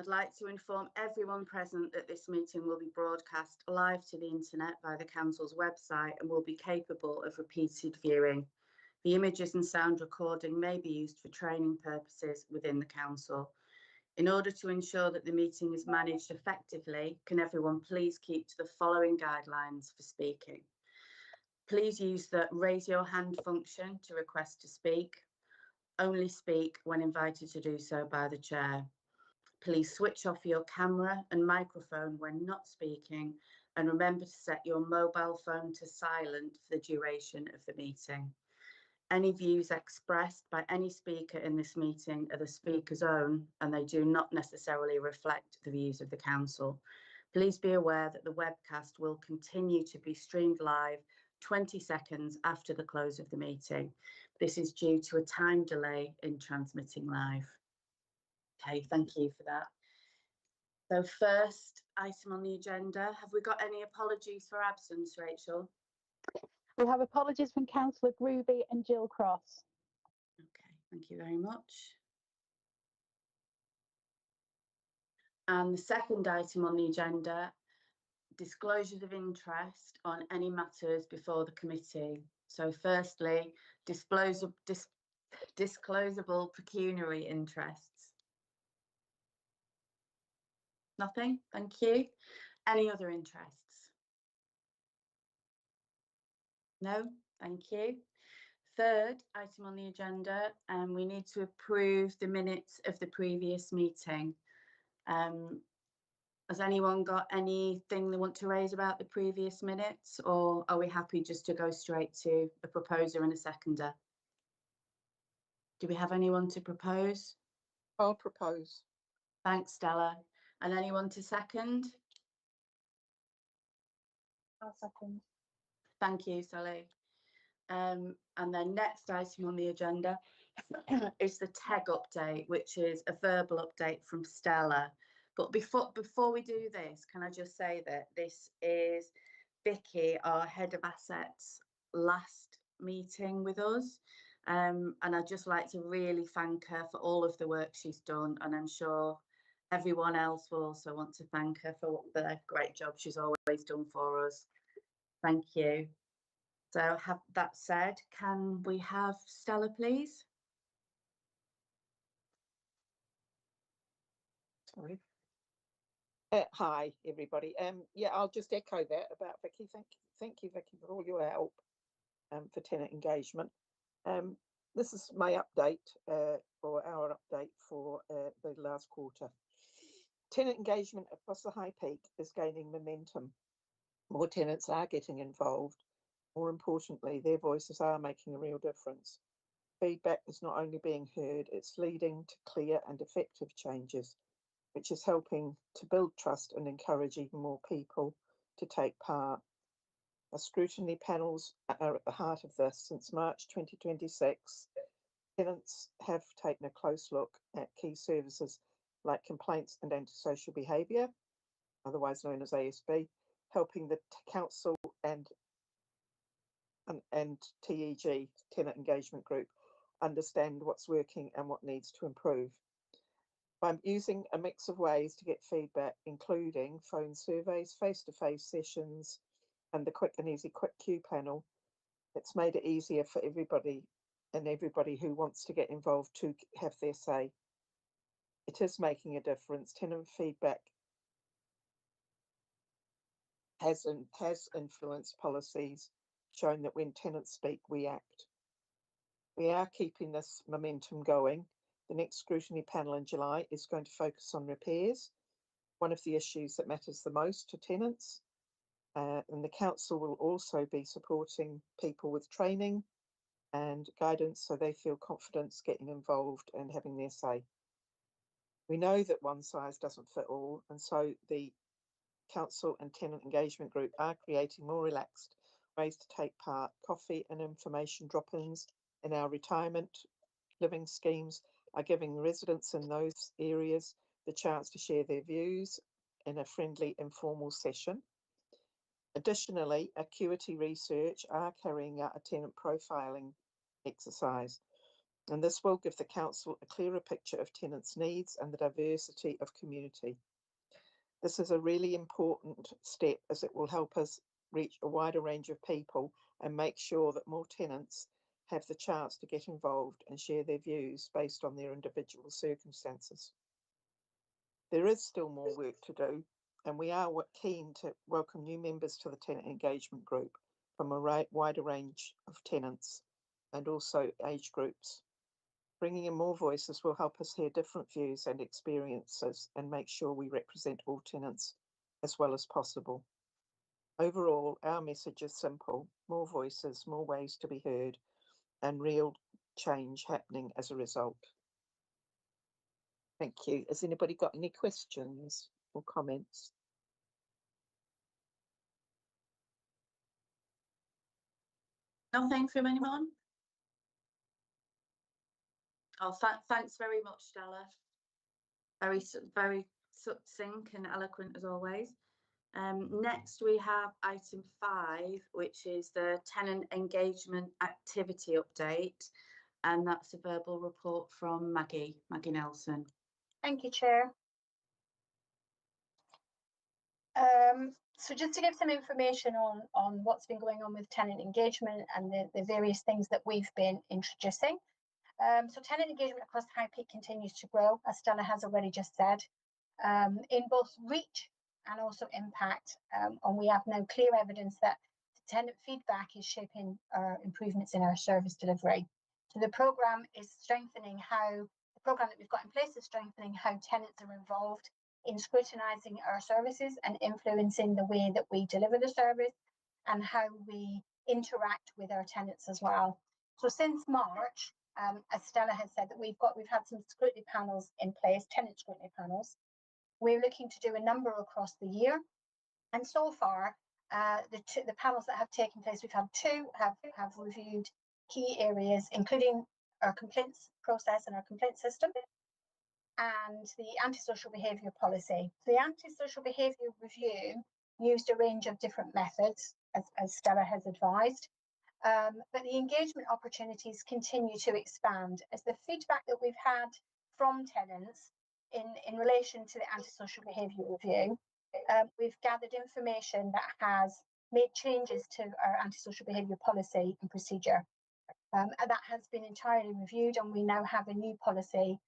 I'd like to inform everyone present that this meeting will be broadcast live to the internet via the Council's website and will be capable of repeated viewing. The images and sound recording may be used for training purposes within the Council. In order to ensure that the meeting is managed effectively, can everyone please keep to the following guidelines for speaking? Please use the raise your hand function to request to speak. Only speak when invited to do so by the chair. Please switch off your camera and microphone when not speaking, and remember to set your mobile phone to silent for the duration of the meeting. Any views expressed by any speaker in this meeting are the speaker's own, and they do not necessarily reflect the views of the Council. Please be aware that the webcast will continue to be streamed live 20 seconds after the close of the meeting. This is due to a time delay in transmitting live. Okay, thank you for that. So first item on the agenda, have we got any apologies for absence, Rachel? We have apologies from Councillor Groovy and Jill Cross. Okay, thank you very much. And the second item on the agenda, disclosures of interest on any matters before the committee. So firstly, disclosable pecuniary interests. Nothing, thank you. Any other interests? No, thank you. Third item on the agenda, we need to approve the minutes of the previous meeting. Has anyone got anything they want to raise about the previous minutes, or are we happy just to go straight to a proposer and a seconder? Do we have anyone to propose? I'll propose. Thanks, Stella. And anyone to second? I'll second. Thank you, Sally. And then next item on the agenda is the TEG update, which is a verbal update from Stella. But before we do this, can I just say that this is Vicky, our head of assets, last meeting with us. And I'd just like to really thank her for all of the work she's done. And I'm sure everyone else will also want to thank her for the great job she's always done for us. Thank you. So have that said, can we have Stella, please? Sorry. Hi, everybody. Yeah, I'll just echo that about Vicky. Thank you, Vicky, for all your help for tenant engagement. This is my update, or our update for the last quarter. Tenant engagement across the High Peak is gaining momentum. More tenants are getting involved. More importantly, their voices are making a real difference. Feedback is not only being heard, it's leading to clear and effective changes, which is helping to build trust and encourage even more people to take part. Our scrutiny panels are at the heart of this. Since March 2026, tenants have taken a close look at key services like complaints and antisocial behaviour, otherwise known as ASB, helping the council and TEG, Tenant Engagement Group, understand what's working and what needs to improve. By using a mix of ways to get feedback, including phone surveys, face-to-face sessions, and the quick and easy quick queue panel, it's made it easier for everybody and everybody who wants to get involved to have their say. It is making a difference. Tenant feedback has influenced policies, showing that when tenants speak, we act. We are keeping this momentum going. The next scrutiny panel in July is going to focus on repairs, one of the issues that matters the most to tenants. And the council will also be supporting people with training and guidance so they feel confident getting involved and having their say. We know that one size doesn't fit all, and so the council and tenant engagement group are creating more relaxed ways to take part. Coffee and information drop-ins in our retirement living schemes are giving residents in those areas the chance to share their views in a friendly, informal session. Additionally, Acuity Research are carrying out a tenant profiling exercise. And this will give the council a clearer picture of tenants' needs and the diversity of community. This is a really important step as it will help us reach a wider range of people and make sure that more tenants have the chance to get involved and share their views based on their individual circumstances. There is still more work to do, and we are keen to welcome new members to the tenant engagement group from a wider range of tenants and also age groups. Bringing in more voices will help us hear different views and experiences and make sure we represent all tenants as well as possible. Overall, our message is simple: more voices, more ways to be heard, and real change happening as a result. Thank you. Has anybody got any questions or comments? Nothing from anyone? Oh, thanks very much, Stella. Very succinct and eloquent as always. Next we have item 5, which is the tenant engagement activity update, and that's a verbal report from Maggie Nelson. Thank you, Chair. So just to give some information on what's been going on with tenant engagement and the various things that we've been introducing. So tenant engagement across High Peak continues to grow, as Stella has already just said, in both reach and also impact. And we have now clear evidence that tenant feedback is shaping our improvements in our service delivery. So the program that we've got in place is strengthening how tenants are involved in scrutinising our services and influencing the way that we deliver the service and how we interact with our tenants as well. So since March, as Stella has said, that we've had some scrutiny panels in place, tenant scrutiny panels. We're looking to do a number across the year, and so far, the panels that have taken place, we've had 2 have reviewed key areas, including our complaints process and our complaint system, and the antisocial behaviour policy. The antisocial behaviour review used a range of different methods, as Stella has advised, but the engagement opportunities continue to expand as the feedback that we've had from tenants in relation to the antisocial behaviour review. We've gathered information that has made changes to our antisocial behaviour policy and procedure. And that has been entirely reviewed, and we now have a new policy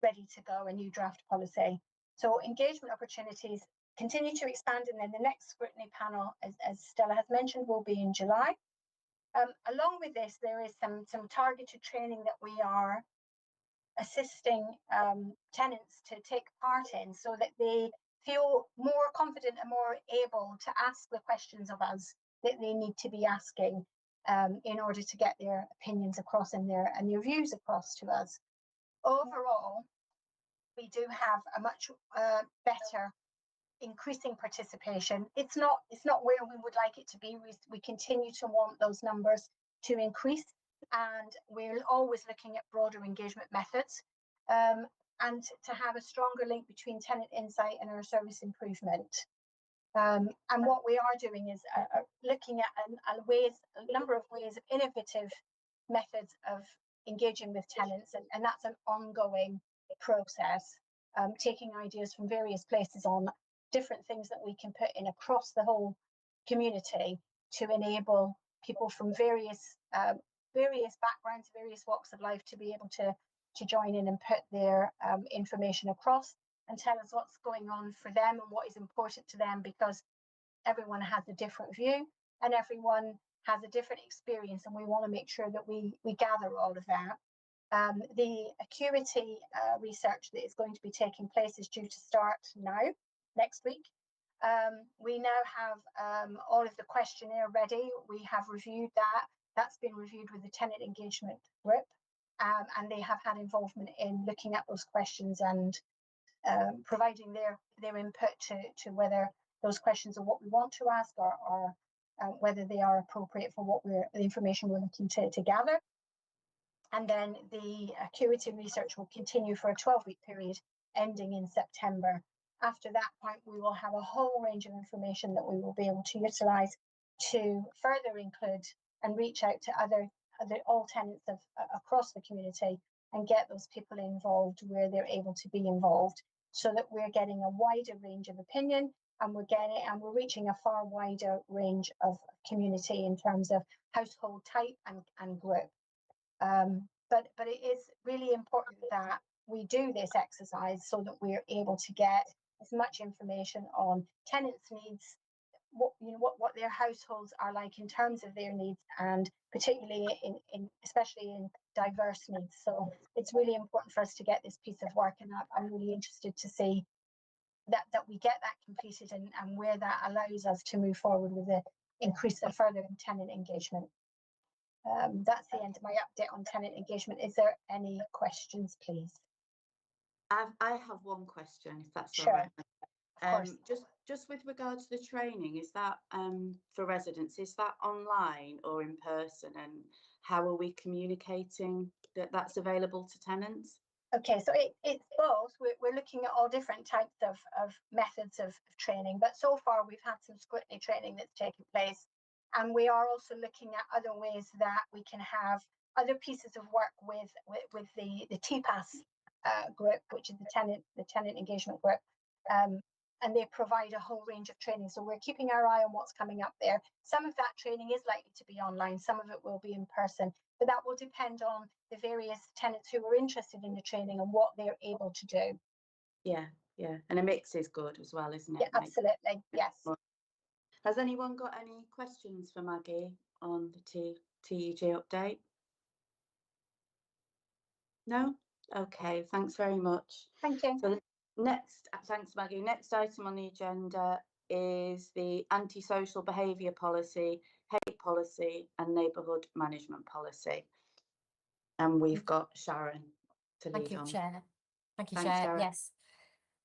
ready to go, a new draft policy. So engagement opportunities continue to expand, and then the next scrutiny panel, as Stella has mentioned, will be in July. Along with this, there is some targeted training that we are assisting tenants to take part in, so that they feel more confident and more able to ask the questions of us that they need to be asking in order to get their opinions across and their views across to us. Overall, we do have a much better increasing participation. It's not where we would like it to be. We continue to want those numbers to increase, and we're always looking at broader engagement methods and to have a stronger link between tenant insight and our service improvement. And what we are doing is looking at a number of ways of innovative methods of engaging with tenants, and that's an ongoing process, taking ideas from various places on different things that we can put in across the whole community to enable people from various backgrounds, various walks of life to be able to join in and put their information across and tell us what's going on for them and what is important to them, because everyone has a different view and everyone has a different experience, and we want to make sure that we gather all of that. The acuity research that is going to be taking place is due to start now, next week. We now have all of the questionnaire ready. We have reviewed that. That's been reviewed with the tenant engagement group, and they have had involvement in looking at those questions and providing their input to whether those questions are what we want to ask or whether they are appropriate for the information we're looking to gather. And then the acuity research will continue for a 12-week period ending in September. After that point, we will have a whole range of information that we will be able to utilise to further include and reach out to other all tenants of across the community, and get those people involved where they're able to be involved, so that we're getting a wider range of opinion, and we're reaching a far wider range of community in terms of household type and group. But it is really important that we do this exercise so that we're able to get as much information on tenants' needs, what their households are like in terms of their needs, and particularly especially in diverse needs. So it's really important for us to get this piece of work, and I'm really interested to see that we get that completed, and where that allows us to move forward with the increase of further tenant engagement. That's the end of my update on tenant engagement. Is there any questions, please? I have one question, if that's Sure. all right. Of course. Just with regard to the training, is that for residents, is that online or in person, and how are we communicating that that's available to tenants? Okay, so it's both. We're looking at all different types of methods of training, but so far we've had some scrutiny training that's taken place, and we are also looking at other ways that we can have other pieces of work with the TPAS group, which is the tenant engagement group, and they provide a whole range of training. So we're keeping our eye on what's coming up there. Some of that training is likely to be online, some of it will be in person, but that will depend on the various tenants who are interested in the training and what they're able to do. Yeah, and a mix is good as well, isn't it? Yeah, absolutely, yes. Has anyone got any questions for Maggie on the TEG update? No? Okay, thanks very much. Thank you. So thanks Maggie. Next item on the agenda is the antisocial behaviour policy, hate policy and neighbourhood management policy. And we've got Sharon to lead on. Thank you, Chair. Thank you, Thanks, Chair. Sharon. Yes.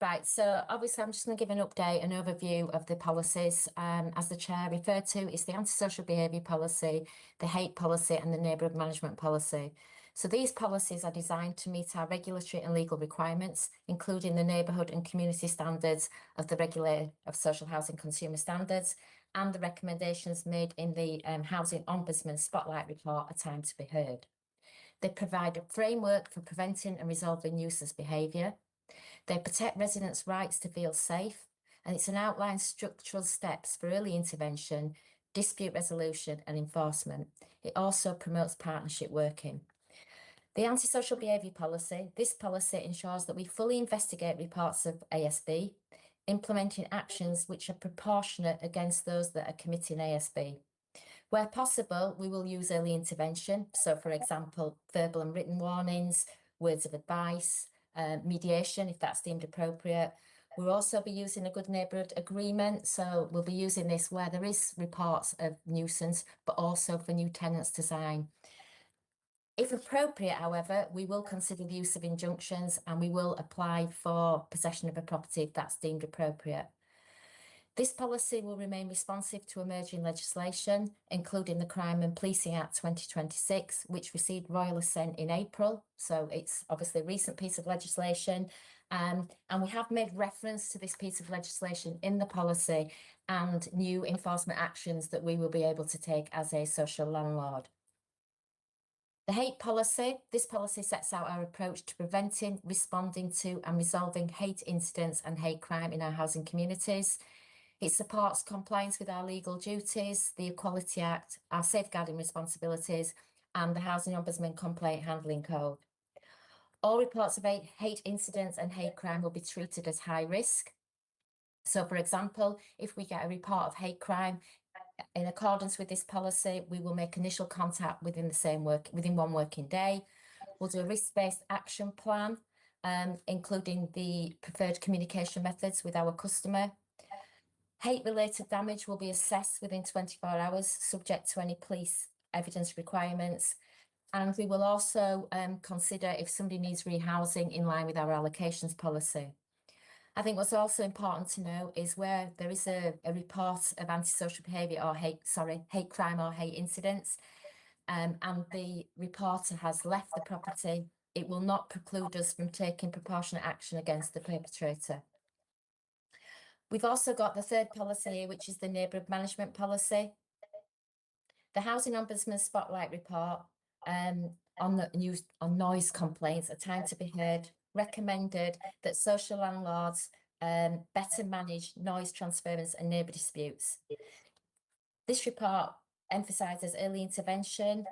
Right, so obviously I'm just going to give an update, an overview of the policies. As the Chair referred to, it's the antisocial behaviour policy, the hate policy and the neighbourhood management policy. So these policies are designed to meet our regulatory and legal requirements, including the neighbourhood and community standards of the Regulator of Social Housing Consumer Standards and the recommendations made in the Housing Ombudsman Spotlight Report, A Time to Be Heard. They provide a framework for preventing and resolving nuisance behaviour. They protect residents' rights to feel safe, and it's an outlined structural steps for early intervention, dispute resolution and enforcement. It also promotes partnership working. The antisocial behaviour policy, this policy ensures that we fully investigate reports of ASB, implementing actions which are proportionate against those that are committing ASB. Where possible, we will use early intervention. So, for example, verbal and written warnings, words of advice, mediation, if that's deemed appropriate. We'll also be using a good neighbourhood agreement. So we'll be using this where there is reports of nuisance, but also for new tenants to sign. If appropriate, however, we will consider the use of injunctions and we will apply for possession of a property if that's deemed appropriate. This policy will remain responsive to emerging legislation, including the Crime and Policing Act 2026, which received royal assent in April. So it's obviously a recent piece of legislation. And we have made reference to this piece of legislation in the policy and new enforcement actions that we will be able to take as a social landlord. The hate policy, this policy sets out our approach to preventing, responding to and resolving hate incidents and hate crime in our housing communities. It supports compliance with our legal duties, the Equality Act, our safeguarding responsibilities, and the Housing Ombudsman Complaint Handling Code. All reports of hate incidents and hate crime will be treated as high risk. So, for example, if we get a report of hate crime, in accordance with this policy, we will make initial contact within one working day. We'll do a risk-based action plan, including the preferred communication methods with our customer. Hate-related damage will be assessed within 24 hours, subject to any police evidence requirements. And we will also consider if somebody needs rehousing in line with our allocations policy. I think what's also important to know is where there is a report of antisocial behaviour or hate crime or hate incidents, and the reporter has left the property, it will not preclude us from taking proportionate action against the perpetrator. We've also got the third policy, which is the neighbourhood management policy. The Housing Ombudsman Spotlight Report on the news on noise complaints, a time to be heard, recommended that social landlords better manage noise transference and neighbour disputes. This report emphasises early intervention,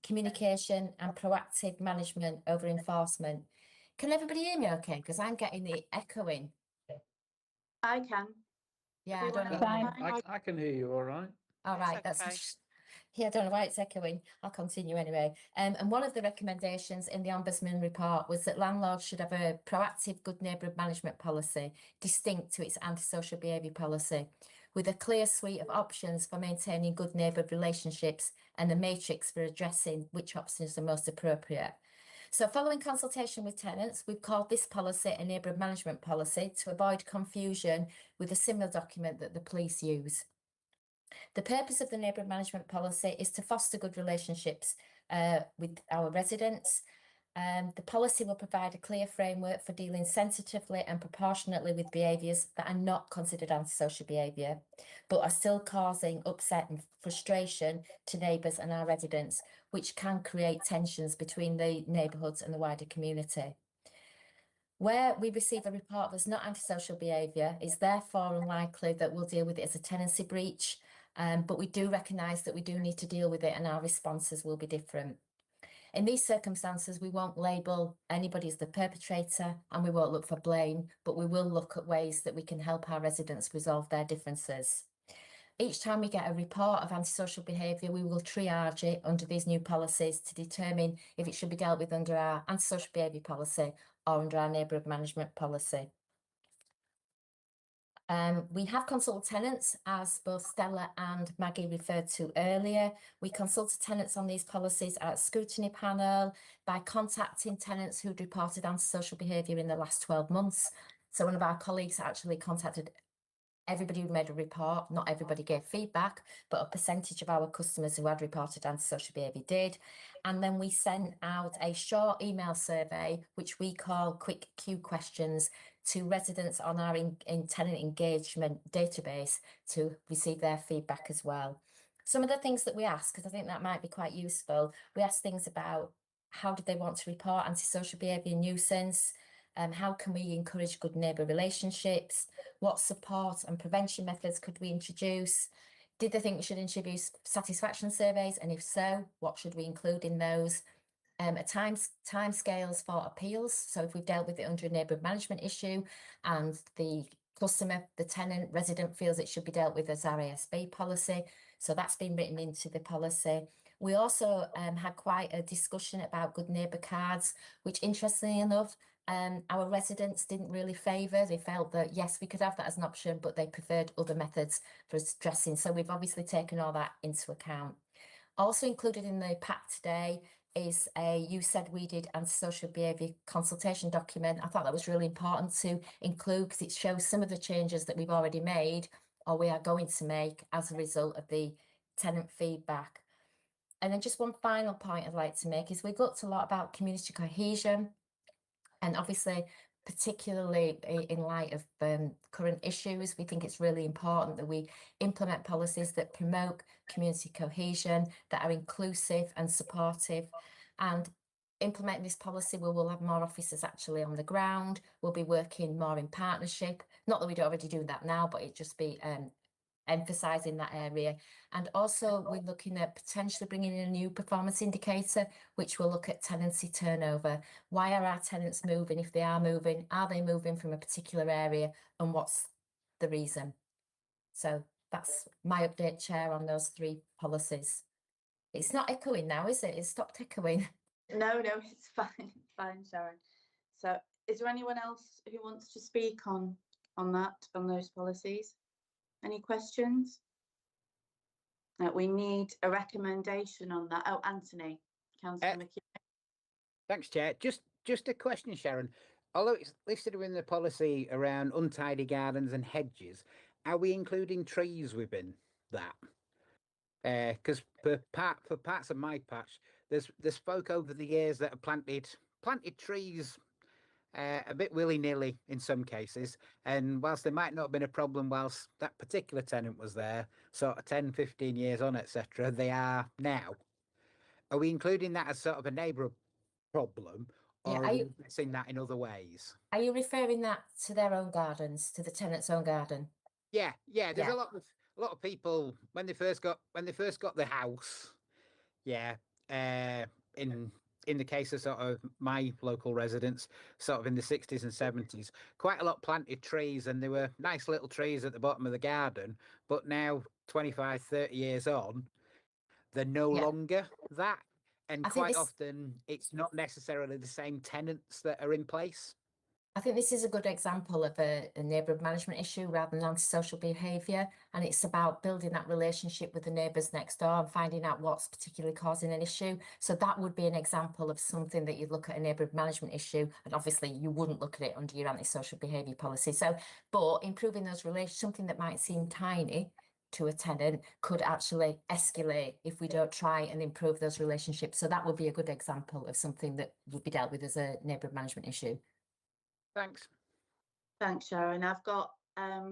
communication and proactive management over enforcement. Can everybody hear me okay? Because I'm getting the echoing. I can. Yeah, I don't know. Everyone Fine. I can hear you all right. All It's right, that's okay. yeah, I don't know why it's echoing. I'll continue anyway. And one of the recommendations in the Ombudsman report was that landlords should have a proactive good neighbourhood management policy distinct to its antisocial behaviour policy, with a clear suite of options for maintaining good neighbourhood relationships and a matrix for addressing which options are most appropriate. So following consultation with tenants, we've called this policy a neighbourhood management policy to avoid confusion with a similar document that the police use. The purpose of the neighbourhood management policy is to foster good relationships with our residents. The policy will provide a clear framework for dealing sensitively and proportionately with behaviours that are not considered antisocial behaviour, but are still causing upset and frustration to neighbours and our residents, which can create tensions between the neighbourhoods and the wider community. Where we receive a report that's not antisocial behaviour, it's therefore unlikely that we'll deal with it as a tenancy breach. But we do recognise that we do need to deal with it and our responses will be different. In these circumstances, we won't label anybody as the perpetrator and we won't look for blame, but we will look at ways that we can help our residents resolve their differences. Each time we get a report of antisocial behaviour, we will triage it under these new policies to determine if it should be dealt with under our antisocial behaviour policy or under our neighbourhood management policy. We have consulted tenants, as both Stella and Maggie referred to earlier. We consulted tenants on these policies at a scrutiny panel by contacting tenants who'd reported antisocial behaviour in the last 12 months. So one of our colleagues actually contacted everybody who made a report. Not everybody gave feedback, but a percentage of our customers who had reported antisocial behaviour did. And then we sent out a short email survey, which we call quick Q questions, to residents on our tenant engagement database to receive their feedback as well. Some of the things that we ask, because I think that might be quite useful, we ask things about how did they want to report antisocial behaviour nuisance, how can we encourage good neighbour relationships, what support and prevention methods could we introduce, did they think we should introduce satisfaction surveys, and if so, what should we include in those? Time scales for appeals. So if we've dealt with it under a neighbourhood management issue and the customer, the tenant, resident feels it should be dealt with as our ASB policy. So that's been written into the policy. We also had quite a discussion about good neighbour cards, which interestingly enough, our residents didn't really favour. They felt that, yes, we could have that as an option, but they preferred other methods for addressing. So we've obviously taken all that into account. Also included in the pack today is a You Said We Did antisocial behaviour consultation document. I thought that was really important to include because it shows some of the changes that we've already made or we are going to make as a result of the tenant feedback. And then just one final point I'd like to make is we've looked a lot about community cohesion, and obviously particularly in light of current issues, we think it's really important that we implement policies that promote community cohesion, that are inclusive and supportive. And implementing this policy, we will have more officers actually on the ground. We'll be working more in partnership. Not that we don't already do that now, but it just be emphasising that area. And also we're looking at potentially bringing in a new performance indicator, which will look at tenancy turnover. Why are our tenants moving? If they are they moving from a particular area, and what's the reason? So that's my update, Chair, on those three policies. It's not echoing now, is it? It's stopped echoing. No, it's fine. Fine, Sharon. So is there anyone else who wants to speak on those policies? Any questions? We need a recommendation on that. Oh, Anthony, Councillor McKeon. Thanks, Chair. Just a question, Sharon. Although it's listed in the policy around untidy gardens and hedges, are we including trees within that? Because for parts of my patch, there's folk over the years that have planted trees a bit willy-nilly in some cases, and whilst there might not have been a problem whilst that particular tenant was there, sort of 10, 15 years on, etc., they are now. are we including that as sort of a neighbour problem, Yeah, or are are we you- addressing that in other ways? Are you referring that to their own gardens, to the tenant's own garden? Yeah, yeah. There's Yeah. a lot of people when they first got the house. Yeah, in the case of sort of my local residents, sort of in the 60s and 70s, quite a lot planted trees, and there were nice little trees at the bottom of the garden. But now, 25, 30 years on, they're no Yeah. longer that. And I think quite this- often, it's not necessarily the same tenants that are in place. I think this is a good example of a neighbourhood management issue rather than antisocial behaviour. And it's about building that relationship with the neighbours next door and finding out what's particularly causing an issue. So that would be an example of something that you'd look at a neighbourhood management issue. And obviously you wouldn't look at it under your antisocial behaviour policy. So, but improving those relations, something that might seem tiny to a tenant could actually escalate if we don't try and improve those relationships. So that would be a good example of something that would be dealt with as a neighbourhood management issue. Thanks. Thanks, Sharon. I've got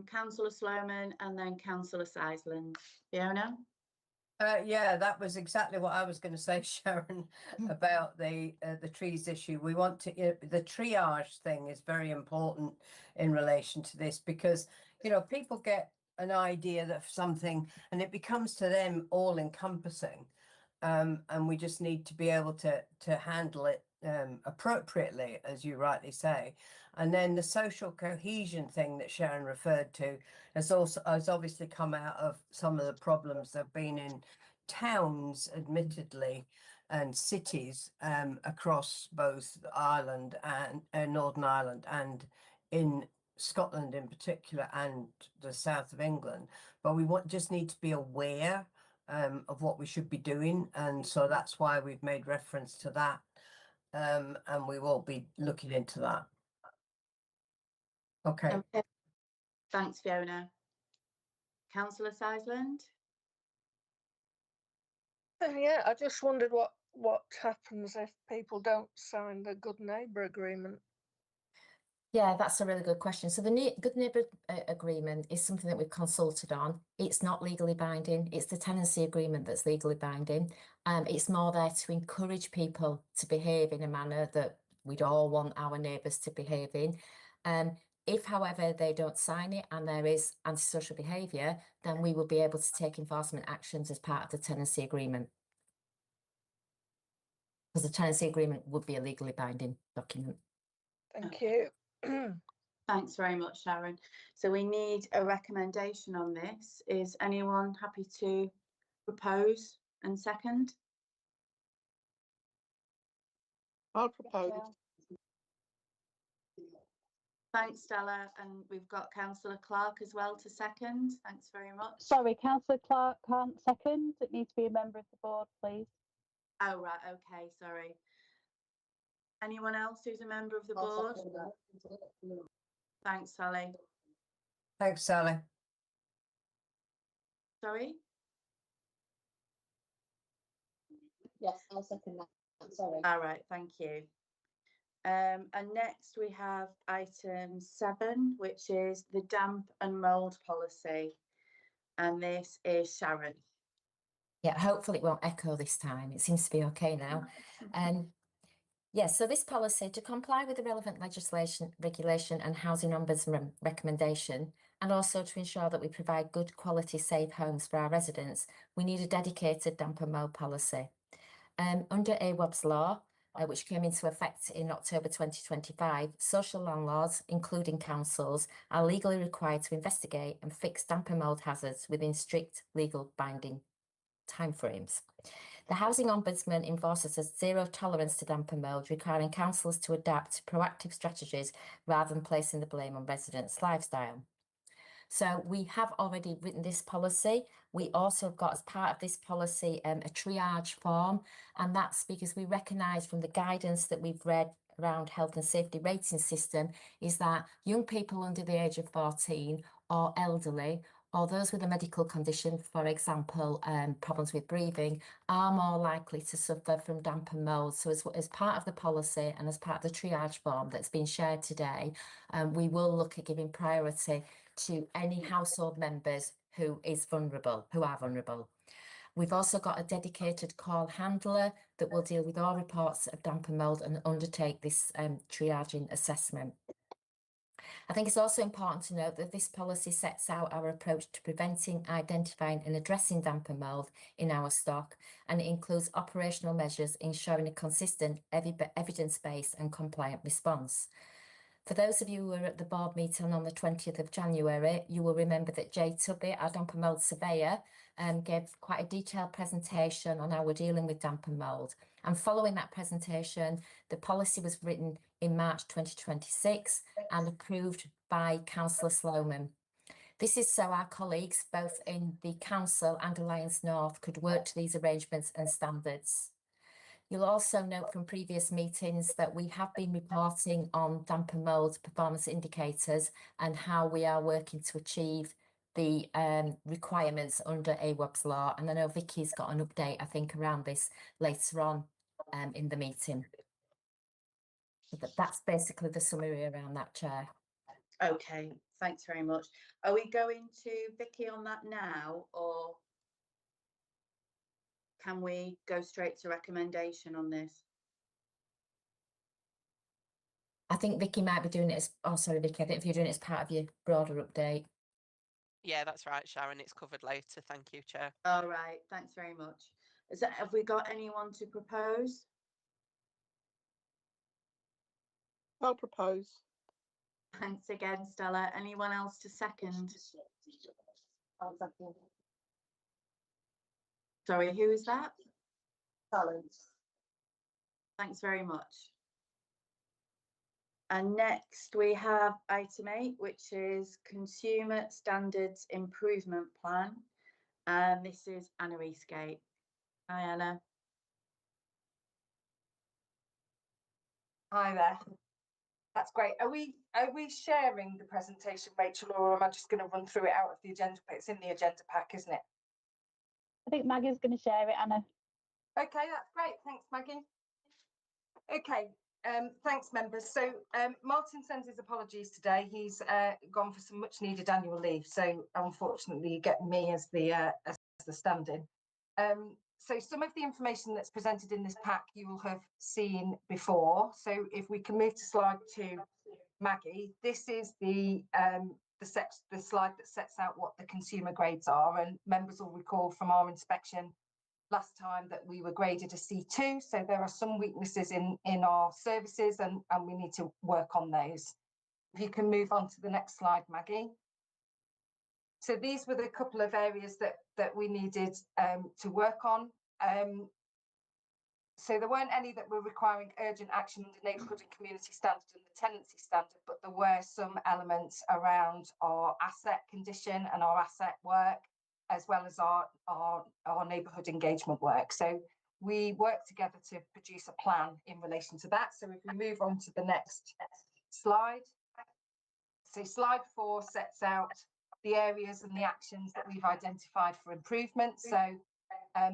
Councillor Sloman and then Councillor Sizeland. Fiona? Yeah, that was exactly what I was going to say, Sharon, about the trees issue. We want to, the triage thing is very important in relation to this, because, people get an idea of something and it becomes to them all encompassing. And we just need to be able to handle it appropriately, as you rightly say. And then the social cohesion thing that Sharon referred to has obviously come out of some of the problems that have been in towns, admittedly, and cities across both Ireland and Northern Ireland, and in Scotland in particular, and the south of England. But we just need to be aware of what we should be doing, and so that's why we've made reference to that, and we will be looking into that. Okay. Okay. Thanks, Fiona. Councillor Sizeland? Yeah, I just wondered what happens if people don't sign the Good Neighbour Agreement. Yeah, that's a really good question. So the Good Neighbour Agreement is something that we've consulted on. It's not legally binding. It's the tenancy agreement that's legally binding. It's more there to encourage people to behave in a manner that we'd all want our neighbours to behave in. If, however, they don't sign it and there is antisocial behaviour, then we will be able to take enforcement actions as part of the tenancy agreement. Because the tenancy agreement would be a legally binding document. Thank you. Thanks very much, Sharon. So we need a recommendation on this. Is anyone happy to propose and second? I'll propose. Thanks, Stella. And we've got Councillor Clark as well to second. Thanks very much. Sorry, Councillor Clark can't second. It needs to be a member of the board, please. Oh, right. Okay, sorry. Anyone else who's a member of the board? Thanks, Sally. Thanks, Sally. Sorry? Yes, I'll second that. Sorry. All right, thank you. And next we have item 7, which is the damp and mould policy. And this is Sharon. Yeah, hopefully it won't echo this time. It seems to be okay now. Yes, so this policy, to comply with the relevant legislation, regulation and housing ombudsman recommendation, and also to ensure that we provide good quality safe homes for our residents, we need a dedicated damp and mould policy. Under AWOB's law, which came into effect in October 2025, social landlords, including councils, are legally required to investigate and fix damp and mould hazards within strict legal binding timeframes. The Housing Ombudsman enforces a zero tolerance to damp and mould, requiring councils to adapt proactive strategies rather than placing the blame on residents' lifestyle. So we have already written this policy. We also got, as part of this policy, a triage form, and that's because we recognise from the guidance that we've read around health and safety rating system is that young people under the age of 14 or elderly or those with a medical condition, for example, problems with breathing, are more likely to suffer from damp and mould. So as part of the policy and as part of the triage form that's been shared today, we will look at giving priority to any household members who are vulnerable. We've also got a dedicated call handler that will deal with all reports of damp and mould and undertake this triaging assessment. I think it's also important to note that this policy sets out our approach to preventing, identifying and addressing damp and mould in our stock, and it includes operational measures ensuring a consistent, evidence-based and compliant response. For those of you who were at the board meeting on the 20th of January, you will remember that Jay Tubby, our damp and mould surveyor, gave quite a detailed presentation on how we're dealing with damp and mould. And following that presentation, the policy was written in March 2026 and approved by Councillor Sloman. This is so our colleagues, both in the Council and Alliance North, could work to these arrangements and standards. You'll also note from previous meetings that we have been reporting on damp and mould performance indicators and how we are working to achieve the requirements under AWOB's law. And I know Vicky's got an update, I think, around this later on in the meeting. So that's basically the summary around that, Chair. Okay, thanks very much. Are we going to Vicky on that now, or can we go straight to recommendation on this? I think Vicky might be doing it as, oh sorry Vicky, I think if you're doing it as part of your broader update. Yeah, that's right, Sharon. It's covered later. Thank you, Chair. All right, thanks very much. Have we got anyone to propose? I'll propose. Thanks again, Stella. Anyone else to second? Sorry, who is that? Thanks very much. And next we have item 8, which is Consumer Standards Improvement Plan. And this is Anna Eastgate. Hi, Anna. Hi there. That's great. Are we sharing the presentation, Rachel, or am I just going to run through it out of the agenda? It's in the agenda pack, isn't it? I think Maggie's going to share it, Anna. Okay, that's great. Thanks, Maggie. Okay, thanks, members. So Martin sends his apologies today. He's gone for some much needed annual leave. So unfortunately, you get me as the stand-in. So some of the information that's presented in this pack you will have seen before. So if we can move to slide 2, Maggie, this is the slide that sets out what the consumer grades are, and members will recall from our inspection last time that we were graded a C2, so there are some weaknesses in our services and we need to work on those. If you can move on to the next slide, Maggie. So these were the couple of areas that we needed to work on. So there weren't any that were requiring urgent action under neighbourhood and community standard and the tenancy standard, but there were some elements around our asset condition and our asset work, as well as our neighbourhood engagement work. So we worked together to produce a plan in relation to that. So if we move on to the next slide. So slide 4 sets out the areas and the actions that we've identified for improvement. So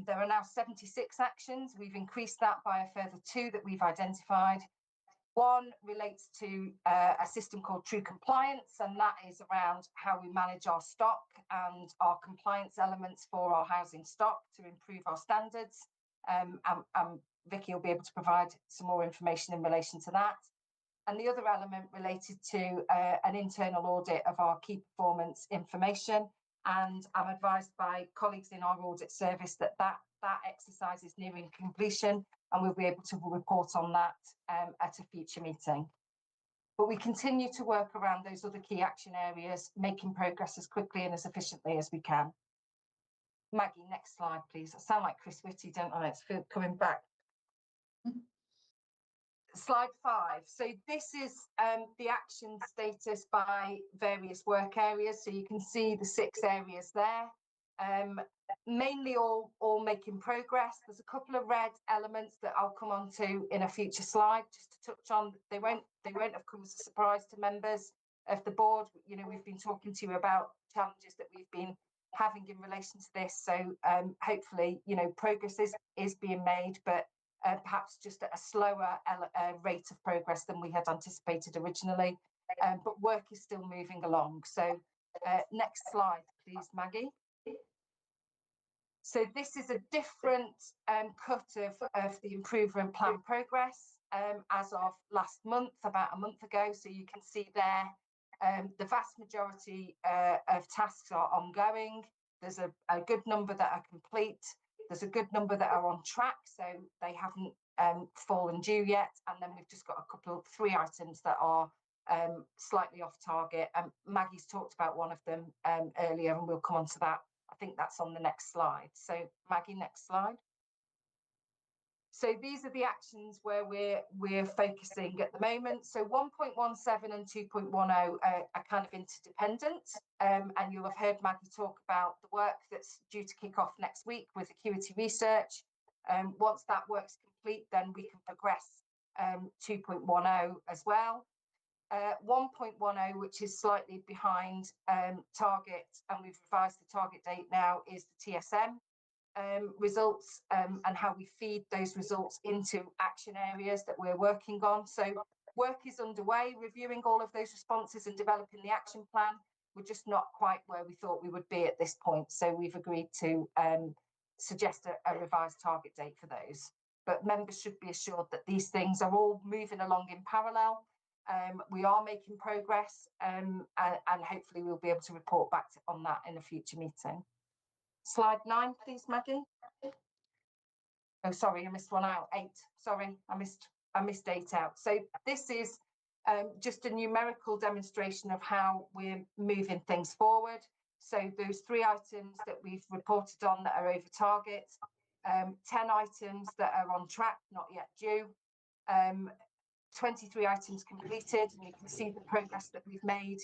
there are now 76 actions. We've increased that by a further 2 that we've identified. One relates to a system called True Compliance, and that is around how we manage our stock and our compliance elements for our housing stock to improve our standards. And Vicky will be able to provide some more information in relation to that. And the other element related to an internal audit of our key performance information. And I'm advised by colleagues in our audit service that exercise is nearing completion, and we'll be able to report on that at a future meeting. But we continue to work around those other key action areas, making progress as quickly and as efficiently as we can. Maggie, next slide, please. I sound like Chris Whitty, don't I? It's coming back. Slide 5. So this is the action status by various work areas. So you can see the 6 areas there. Mainly all making progress. There's a couple of red elements that I'll come on to in a future slide, just to touch on. They won't have come as a surprise to members of the board. You know, we've been talking to you about challenges that we've been having in relation to this. So hopefully, you know, progress is being made, but perhaps just at a slower rate of progress than we had anticipated originally. But work is still moving along. So next slide, please, Maggie. So this is a different cut of the improvement plan progress as of last month, about a month ago. So you can see there the vast majority of tasks are ongoing. There's a good number that are complete. There's a good number that are on track, so they haven't fallen due yet. And then we've just got three items that are slightly off target. Maggie's talked about one of them earlier, and we'll come on to that. I think that's on the next slide. So Maggie, next slide. So these are the actions where we're focusing at the moment. So 1.17 and 2.10 are kind of interdependent. And you'll have heard Maggie talk about the work that's due to kick off next week with Acuity Research. Once that work's complete, then we can progress 2.10 as well. 1.10, which is slightly behind target, and we've revised the target date now, is the TSM results and how we feed those results into action areas that we're working on. So work is underway, reviewing all of those responses and developing the action plan. We're just not quite where we thought we would be at this point. So we've agreed to suggest a revised target date for those. But members should be assured that these things are all moving along in parallel. We are making progress and hopefully we'll be able to report back on that in a future meeting. Slide 9, please, Maggie. Oh, sorry, I missed one out. 8. Sorry, I missed 8 out. So this is just a numerical demonstration of how we're moving things forward. So those 3 items that we've reported on that are over target, 10 items that are on track, not yet due, 23 items completed, and you can see the progress that we've made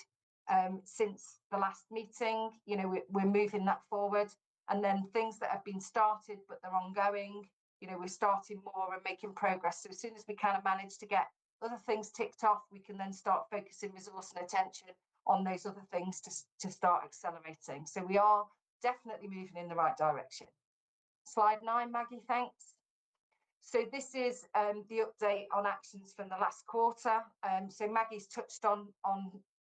since the last meeting. You know, we're moving that forward. And then things that have been started but they're ongoing, you know, we're starting more and making progress. So as soon as we kind of manage to get other things ticked off, we can then start focusing resource and attention on those other things to start accelerating. So we are definitely moving in the right direction. Slide 9, Maggie, thanks. So this is the update on actions from the last quarter. So Maggie's touched on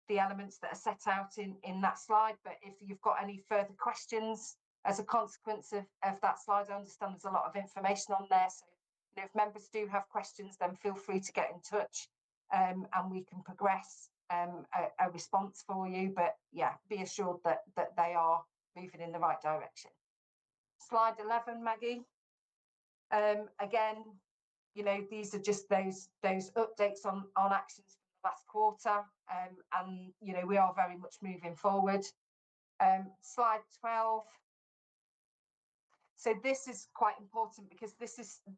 the elements that are set out in that slide, but if you've got any further questions as a consequence of that slide, I understand there's a lot of information on there. So you know, if members do have questions, then feel free to get in touch and we can progress a response for you. But yeah, be assured that they are moving in the right direction. Slide 11, Maggie. Again, you know, these are just those updates on actions from the last quarter, and you know, we are very much moving forward. Slide 12. So this is quite important because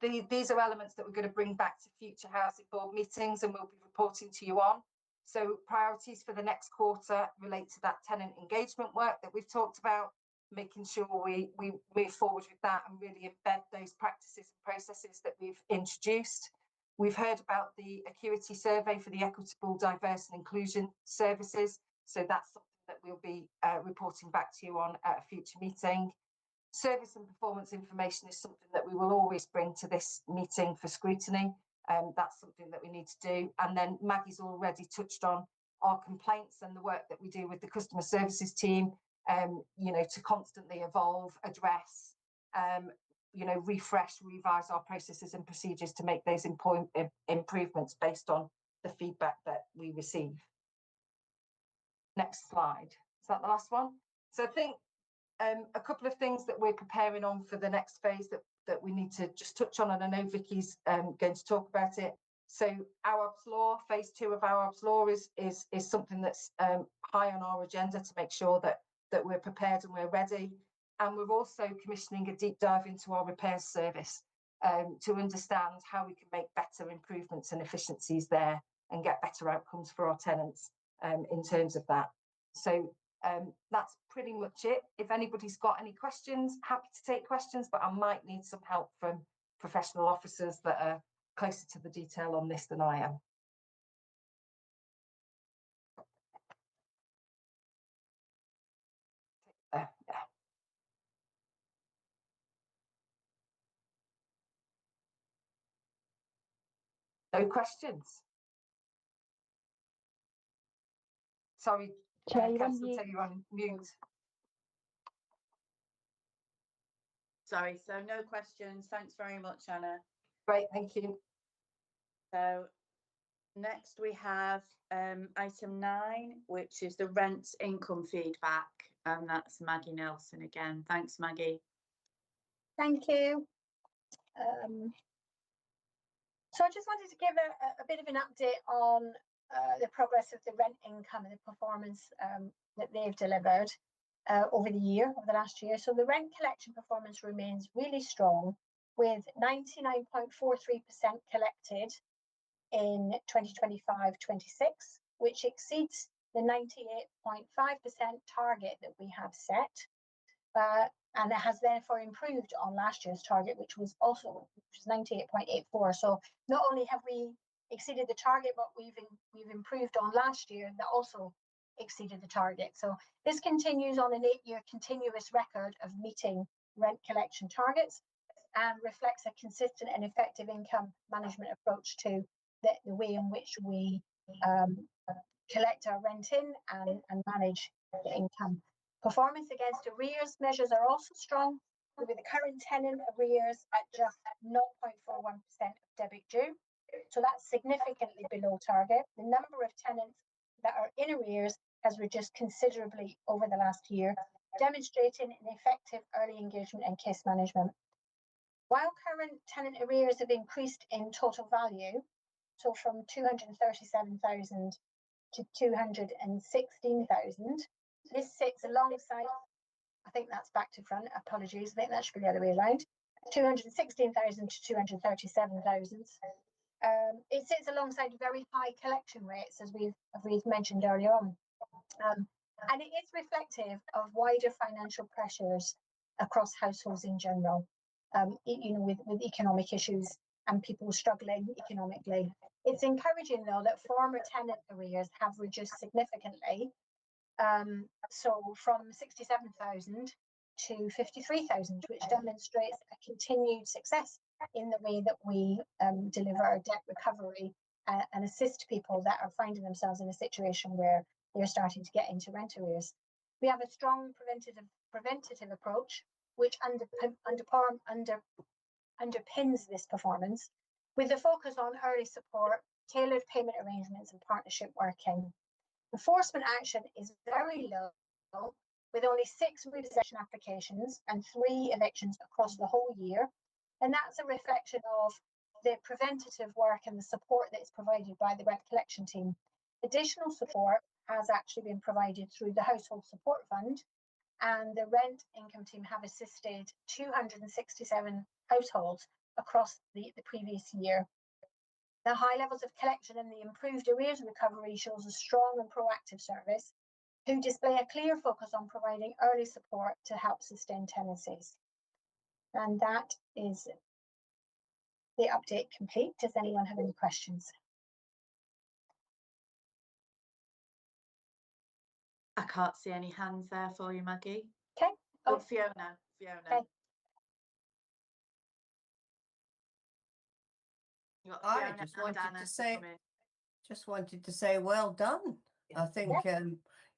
these are elements that we're going to bring back to future Housing Board meetings and we'll be reporting to you on. So priorities for the next quarter relate to that tenant engagement work that we've talked about, making sure we move forward with that and really embed those practices and processes that we've introduced. We've heard about the Acuity survey for the equitable, diverse and inclusion services. So that's something that we'll be reporting back to you on at a future meeting. Service and performance information is something that we will always bring to this meeting for scrutiny. That's something that we need to do. And then Maggie's already touched on our complaints and the work that we do with the customer services team, you know, to constantly evolve, address, you know, refresh, revise our processes and procedures to make those improvements based on the feedback that we receive. Next slide. Is that the last one? So I think a couple of things that we're preparing on for the next phase that we need to just touch on, and I know Vicky's going to talk about it. So AWAB's Law, phase 2 of AWAB's Law is something that's high on our agenda to make sure that we're prepared and we're ready. And we're also commissioning a deep dive into our repairs service to understand how we can make better improvements and efficiencies there and get better outcomes for our tenants in terms of that. So that's pretty much it. If anybody's got any questions, happy to take questions, but I might need some help from professional officers that are closer to the detail on this than I am. Yeah. No questions. Sorry, Chair, Councillor, you're on mute. Sorry, so no questions. Thanks very much, Anna. Great, thank you. So next we have item 9, which is the rent income feedback, and that's Maggie Nelson again. Thanks, Maggie. Thank you. So I just wanted to give a bit of an update on the progress of the rent income and the performance that they've delivered over the last year. So the rent collection performance remains really strong, with 99.43% collected in 2025-26, which exceeds the 98.5% target that we have set. And it has therefore improved on last year's target, which was 98.84. So not only have we exceeded the target, but we've improved on last year, that also exceeded the target. So this continues on an 8-year continuous record of meeting rent collection targets, and reflects a consistent and effective income management approach to the way in which we collect our rent in and manage the income. Performance against arrears measures are also strong, with the current tenant arrears at just 0.41% of debit due. So that's significantly below target. The number of tenants that are in arrears has reduced considerably over the last year, demonstrating an effective early engagement and case management. While current tenant arrears have increased in total value, so from 237,000 to 216,000, this sits alongside, I think that's back to front, apologies, I think that should be the other way around, 216,000 to 237,000. It sits alongside very high collection rates, as we've mentioned earlier on. And it is reflective of wider financial pressures across households in general, with economic issues and people struggling economically. It's encouraging, though, that former tenant arrears have reduced significantly. So from 67,000 to 53,000, which demonstrates a continued success in the way that we deliver our debt recovery and assist people that are finding themselves in a situation where they're starting to get into rent arrears. We have a strong preventative approach, which underpins this performance, with a focus on early support, tailored payment arrangements, and partnership working. Enforcement action is very low, with only 6 repossession applications and 3 evictions across the whole year. And that's a reflection of the preventative work and the support that is provided by the rent collection team. Additional support has actually been provided through the Household Support Fund, and the rent income team have assisted 267 households across the previous year. The high levels of collection and the improved arrears recovery shows a strong and proactive service, who display a clear focus on providing early support to help sustain tenancies. And that is the update complete. Does anyone have any questions? I can't see any hands there for you, Maggie. Okay. Oh, Fiona. Okay. I just wanted to say well done. I think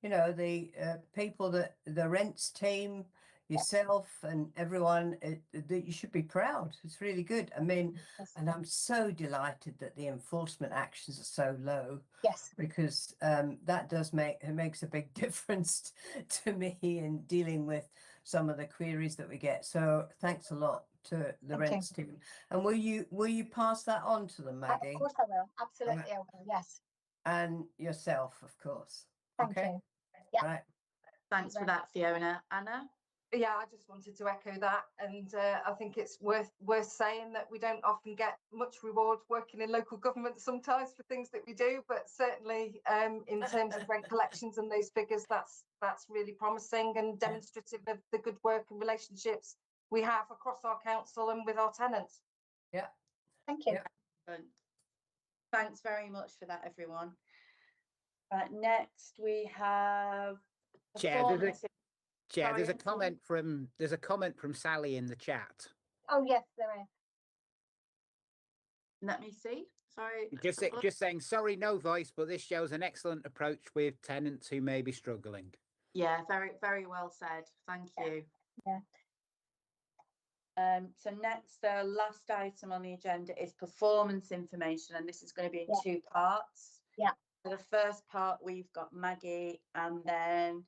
you know, the people that the rents team, yourself and everyone, that you should be proud. It's really good. I mean, and I'm so delighted that the enforcement actions are so low. Yes, because that does makes a big difference to me in dealing with some of the queries that we get. So thanks a lot to the rents team. And will you pass that on to them, Maggie? Of course I will. Absolutely, I will. Yes. And yourself, of course. Thank you. Yeah. Right. Thanks for that, Fiona. Anna? Yeah, I just wanted to echo that, and I think it's worth saying that we don't often get much reward working in local government sometimes for things that we do, but certainly in terms of rent collections and those figures, that's really promising and demonstrative of the good work and relationships we have across our council and with our tenants. Yeah. Thank you. Yeah. Thanks very much for that, everyone. Right, next we have Chair, there's a comment from Sally in the chat. Oh yes, there is. Let me see. Sorry. Just saying, sorry, no voice, but this shows an excellent approach with tenants who may be struggling. Yeah, very, very well said. Thank you. Yeah. So next, the last item on the agenda is performance information, and this is going to be in Yeah. 2 parts. Yeah. For the first part, we've got Maggie, and then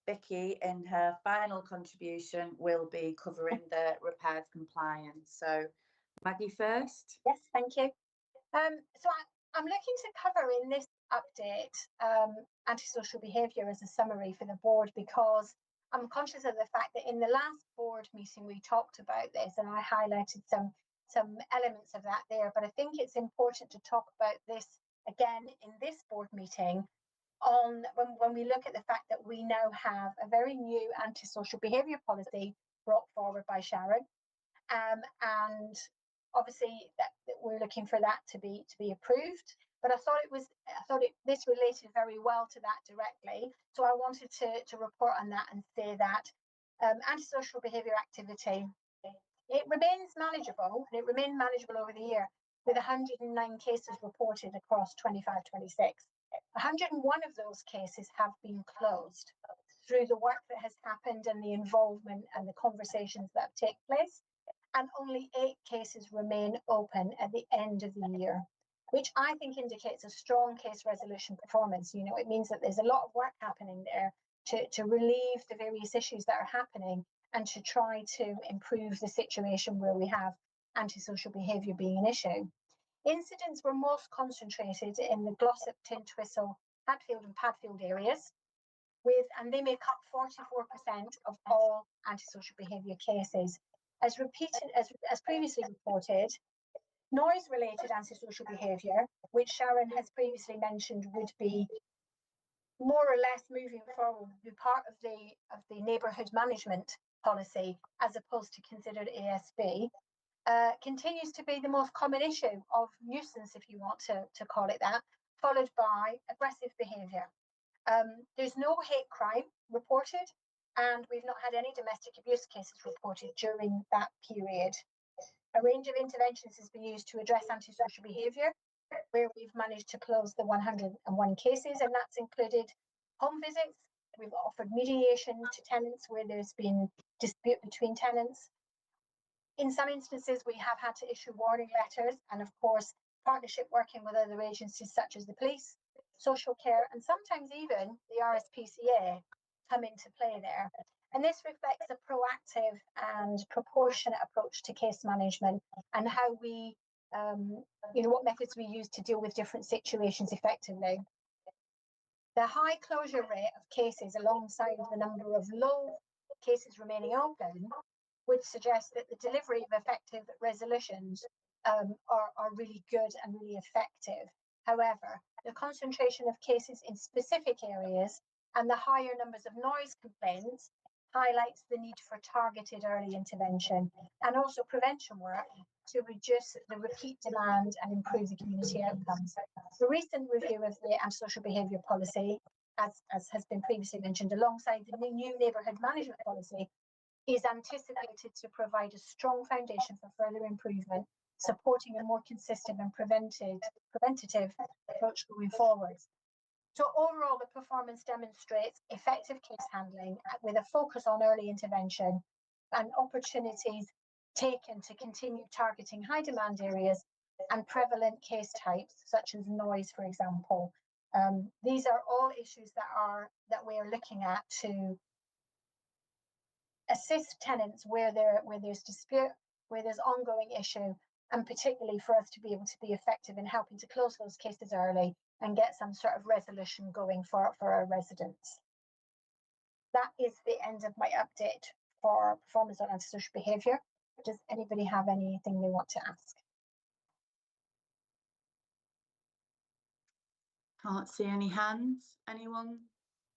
Vicky in her final contribution will be covering the repairs compliance. So Maggie first. Yes, thank you. So I'm looking to cover in this update antisocial behaviour as a summary for the board, because I'm conscious of the fact that in the last board meeting we talked about this and I highlighted some elements of that there, but I think it's important to talk about this again in this board meeting on when we look at the fact that we now have a very new antisocial behaviour policy brought forward by Sharon, and obviously that we're looking for that to be approved. But I thought this related very well to that directly. So I wanted to report on that and say that antisocial behaviour activity, it remains manageable, and it remained manageable over the year, with 109 cases reported across 25-26. 101 of those cases have been closed through the work that has happened and the involvement and the conversations that take place, and only 8 cases remain open at the end of the year, which I think indicates a strong case resolution performance. You know, it means that there's a lot of work happening there to relieve the various issues that are happening and to try to improve the situation where we have antisocial behaviour being an issue. Incidents were most concentrated in the Glossop, Tintwistle, Hadfield and Padfield areas, and they make up 44% of all antisocial behaviour cases. As previously reported, noise-related antisocial behaviour, which Sharon has previously mentioned would be more or less moving forward, would be part of the neighbourhood management policy as opposed to considered ASB, continues to be the most common issue of nuisance, if you want to call it that, followed by aggressive behaviour. There's no hate crime reported, and we've not had any domestic abuse cases reported during that period. A range of interventions has been used to address antisocial behaviour, where we've managed to close the 101 cases, and that's included home visits. We've offered mediation to tenants where there's been dispute between tenants. In some instances, we have had to issue warning letters, and of course, partnership working with other agencies such as the police, social care, and sometimes even the RSPCA come into play there. And this reflects a proactive and proportionate approach to case management and how we, what methods we use to deal with different situations effectively. The high closure rate of cases alongside the number of low cases remaining open would suggest that the delivery of effective resolutions are really good and really effective. However, the concentration of cases in specific areas and the higher numbers of noise complaints highlights the need for targeted early intervention and also prevention work to reduce the repeat demand and improve the community outcomes. The recent review of the antisocial behaviour policy, as has been previously mentioned, alongside the new neighbourhood management policy, is anticipated to provide a strong foundation for further improvement, supporting a more consistent and preventative approach going forward. So overall, the performance demonstrates effective case handling with a focus on early intervention and opportunities taken to continue targeting high demand areas and prevalent case types, such as noise, for example. These are all issues that we are looking at to assist tenants where there's dispute, where there's ongoing issue, and particularly for us to be able to be effective in helping to close those cases early and get some sort of resolution going for our residents. That is the end of my update for performance on antisocial behaviour. Does anybody have anything they want to ask? Can't see any hands. Anyone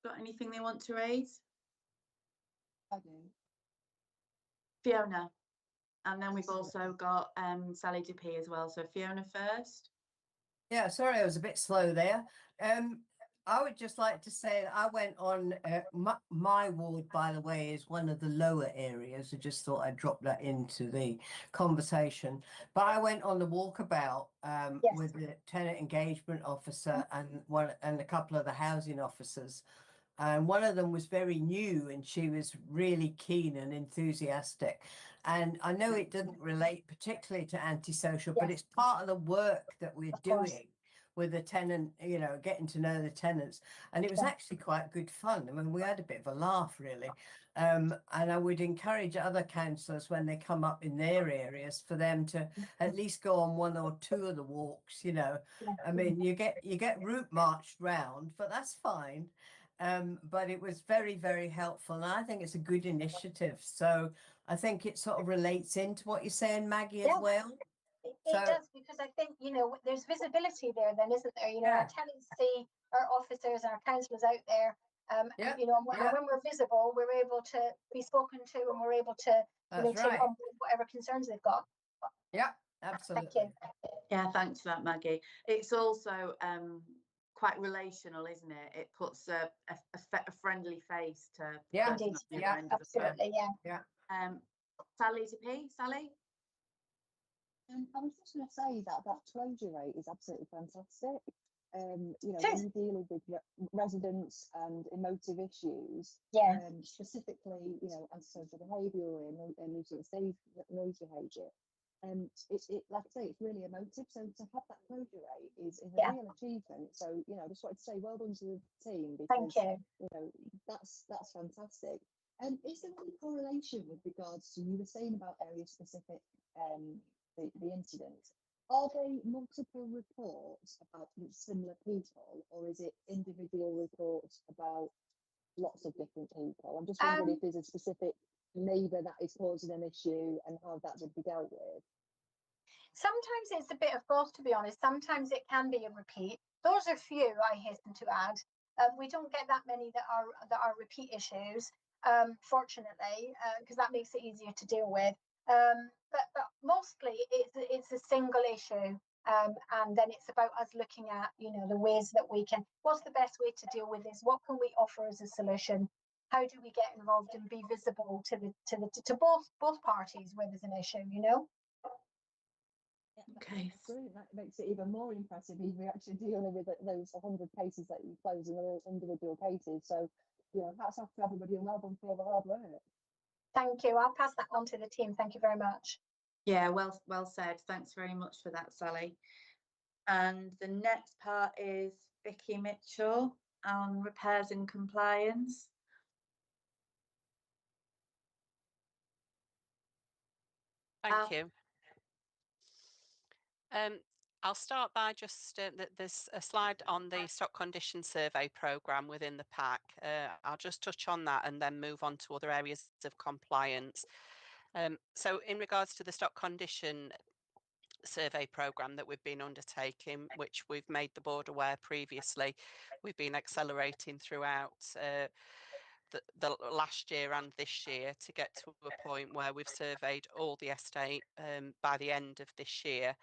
got anything they want to raise? I do. Fiona. And then we've also got Sally Dupuy as well. So Fiona first. Yeah, sorry, I was a bit slow there. I would just like to say that I went on my ward, by the way, is one of the lower areas. I just thought I'd drop that into the conversation. But I went on the walkabout Yes. with the tenant engagement officer and a couple of the housing officers. and one of them was very new, and she was really keen and enthusiastic. And I know it doesn't relate particularly to antisocial, but Yes. it's part of the work that we're Of course. doing with the tenant, you know, getting to know the tenants. And it was Yeah. actually quite good fun. I mean, we had a bit of a laugh, really. And I would encourage other councillors when they come up in their areas for them to at least go on one or two of the walks, you know. Yeah. I mean, you get route marched round, but that's fine. But it was very, very helpful. And I think it's a good initiative. So I think it sort of relates into what you're saying, Maggie, as Yeah. well. It So- does, because I think, you know, there's visibility there then, isn't there? You know, Yeah. our tenants see our officers, our councillors out there. Yeah, You know, and yeah. when we're visible, we're able to be spoken to, and we're able to, you know, That's take right. on board whatever concerns they've got. Yeah, Thank absolutely. you. Yeah, thanks for that, Maggie. It's also quite relational, isn't it? It puts a friendly face to the Yeah. person Indeed. on the other Yeah, end of the phone. Absolutely, yeah. Sally to P, Sally? I was just going to say that closure rate is absolutely fantastic. You know, It when is. you're dealing with residents and emotive issues, Yeah. specifically, you know, antisocial behaviour or nuisance noise behaviour, it like I say, it's really emotive. So to have that closure rate is a Yeah. real achievement. So you know, I just wanted to say well done to the team Thank because you. you know that's fantastic. Is there any correlation with regards to, you were saying about area specific the incident? Are they multiple reports about similar people, or is it individual reports about lots of different people? I'm just wondering if there's a specific neighbour that is causing an issue and how that would be dealt with. Sometimes it's a bit of both, to be honest. Sometimes it can be a repeat. Those are few, I hasten to add. We don't get that many that are repeat issues, fortunately, because that makes it easier to deal with. But mostly it's a single issue, and then it's about us looking at, you know, the ways that we can. What's the best way to deal with this? What can we offer as a solution? How do we get involved and be visible to both parties where there's an issue? You know. Okay. Brilliant. That makes it even more impressive if you're actually dealing with those 100 cases that you close, and they're all individual cases. So, you know, hats off to everybody and well done for all the hard work. Thank you. I'll pass that on to the team. Thank you very much. Yeah, well said. Thanks very much for that, Sally. And the next part is Vicky Mitchell on repairs and compliance. Thank you. I'll start by just there's a slide on the stock condition survey programme within the pack. I'll just touch on that and then move on to other areas of compliance. So in regards to the stock condition survey programme that we've been undertaking, which we've made the board aware previously, we've been accelerating throughout the last year and this year to get to a point where we've surveyed all the estate by the end of this year.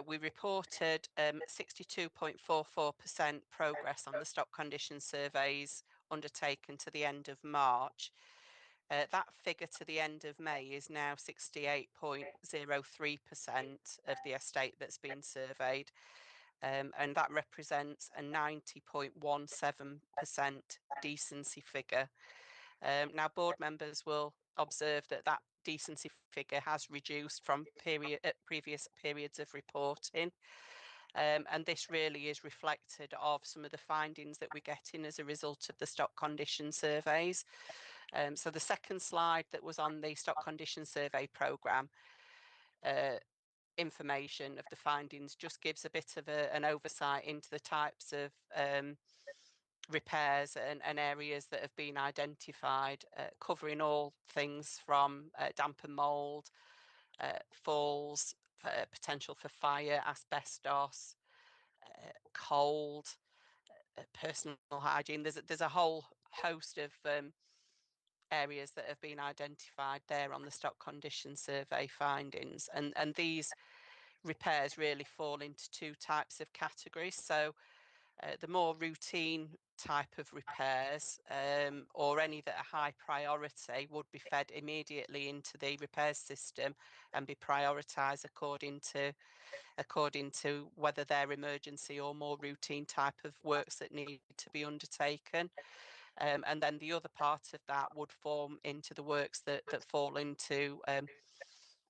We reported 62.44% progress on the stock condition surveys undertaken to the end of March. That figure to the end of May is now 68.03% of the estate that's been surveyed. And that represents a 90.17% decency figure. Now, board members will observe that that decency figure has reduced from previous periods of reporting. And this really is reflected of some of the findings that we're getting as a result of the stock condition surveys. So the second slide that was on the stock condition survey programme, information of the findings just gives a bit of an oversight into the types of repairs and areas that have been identified, covering all things from damp and mould, falls, potential for fire, asbestos, cold, personal hygiene. There's a whole host of areas that have been identified there on the stock condition survey findings, and these repairs really fall into two types of categories. So the more routine type of repairs, or any that are high priority, would be fed immediately into the repairs system and be prioritised according to whether they're emergency or more routine type of works that need to be undertaken. And then the other part of that would form into the works that fall into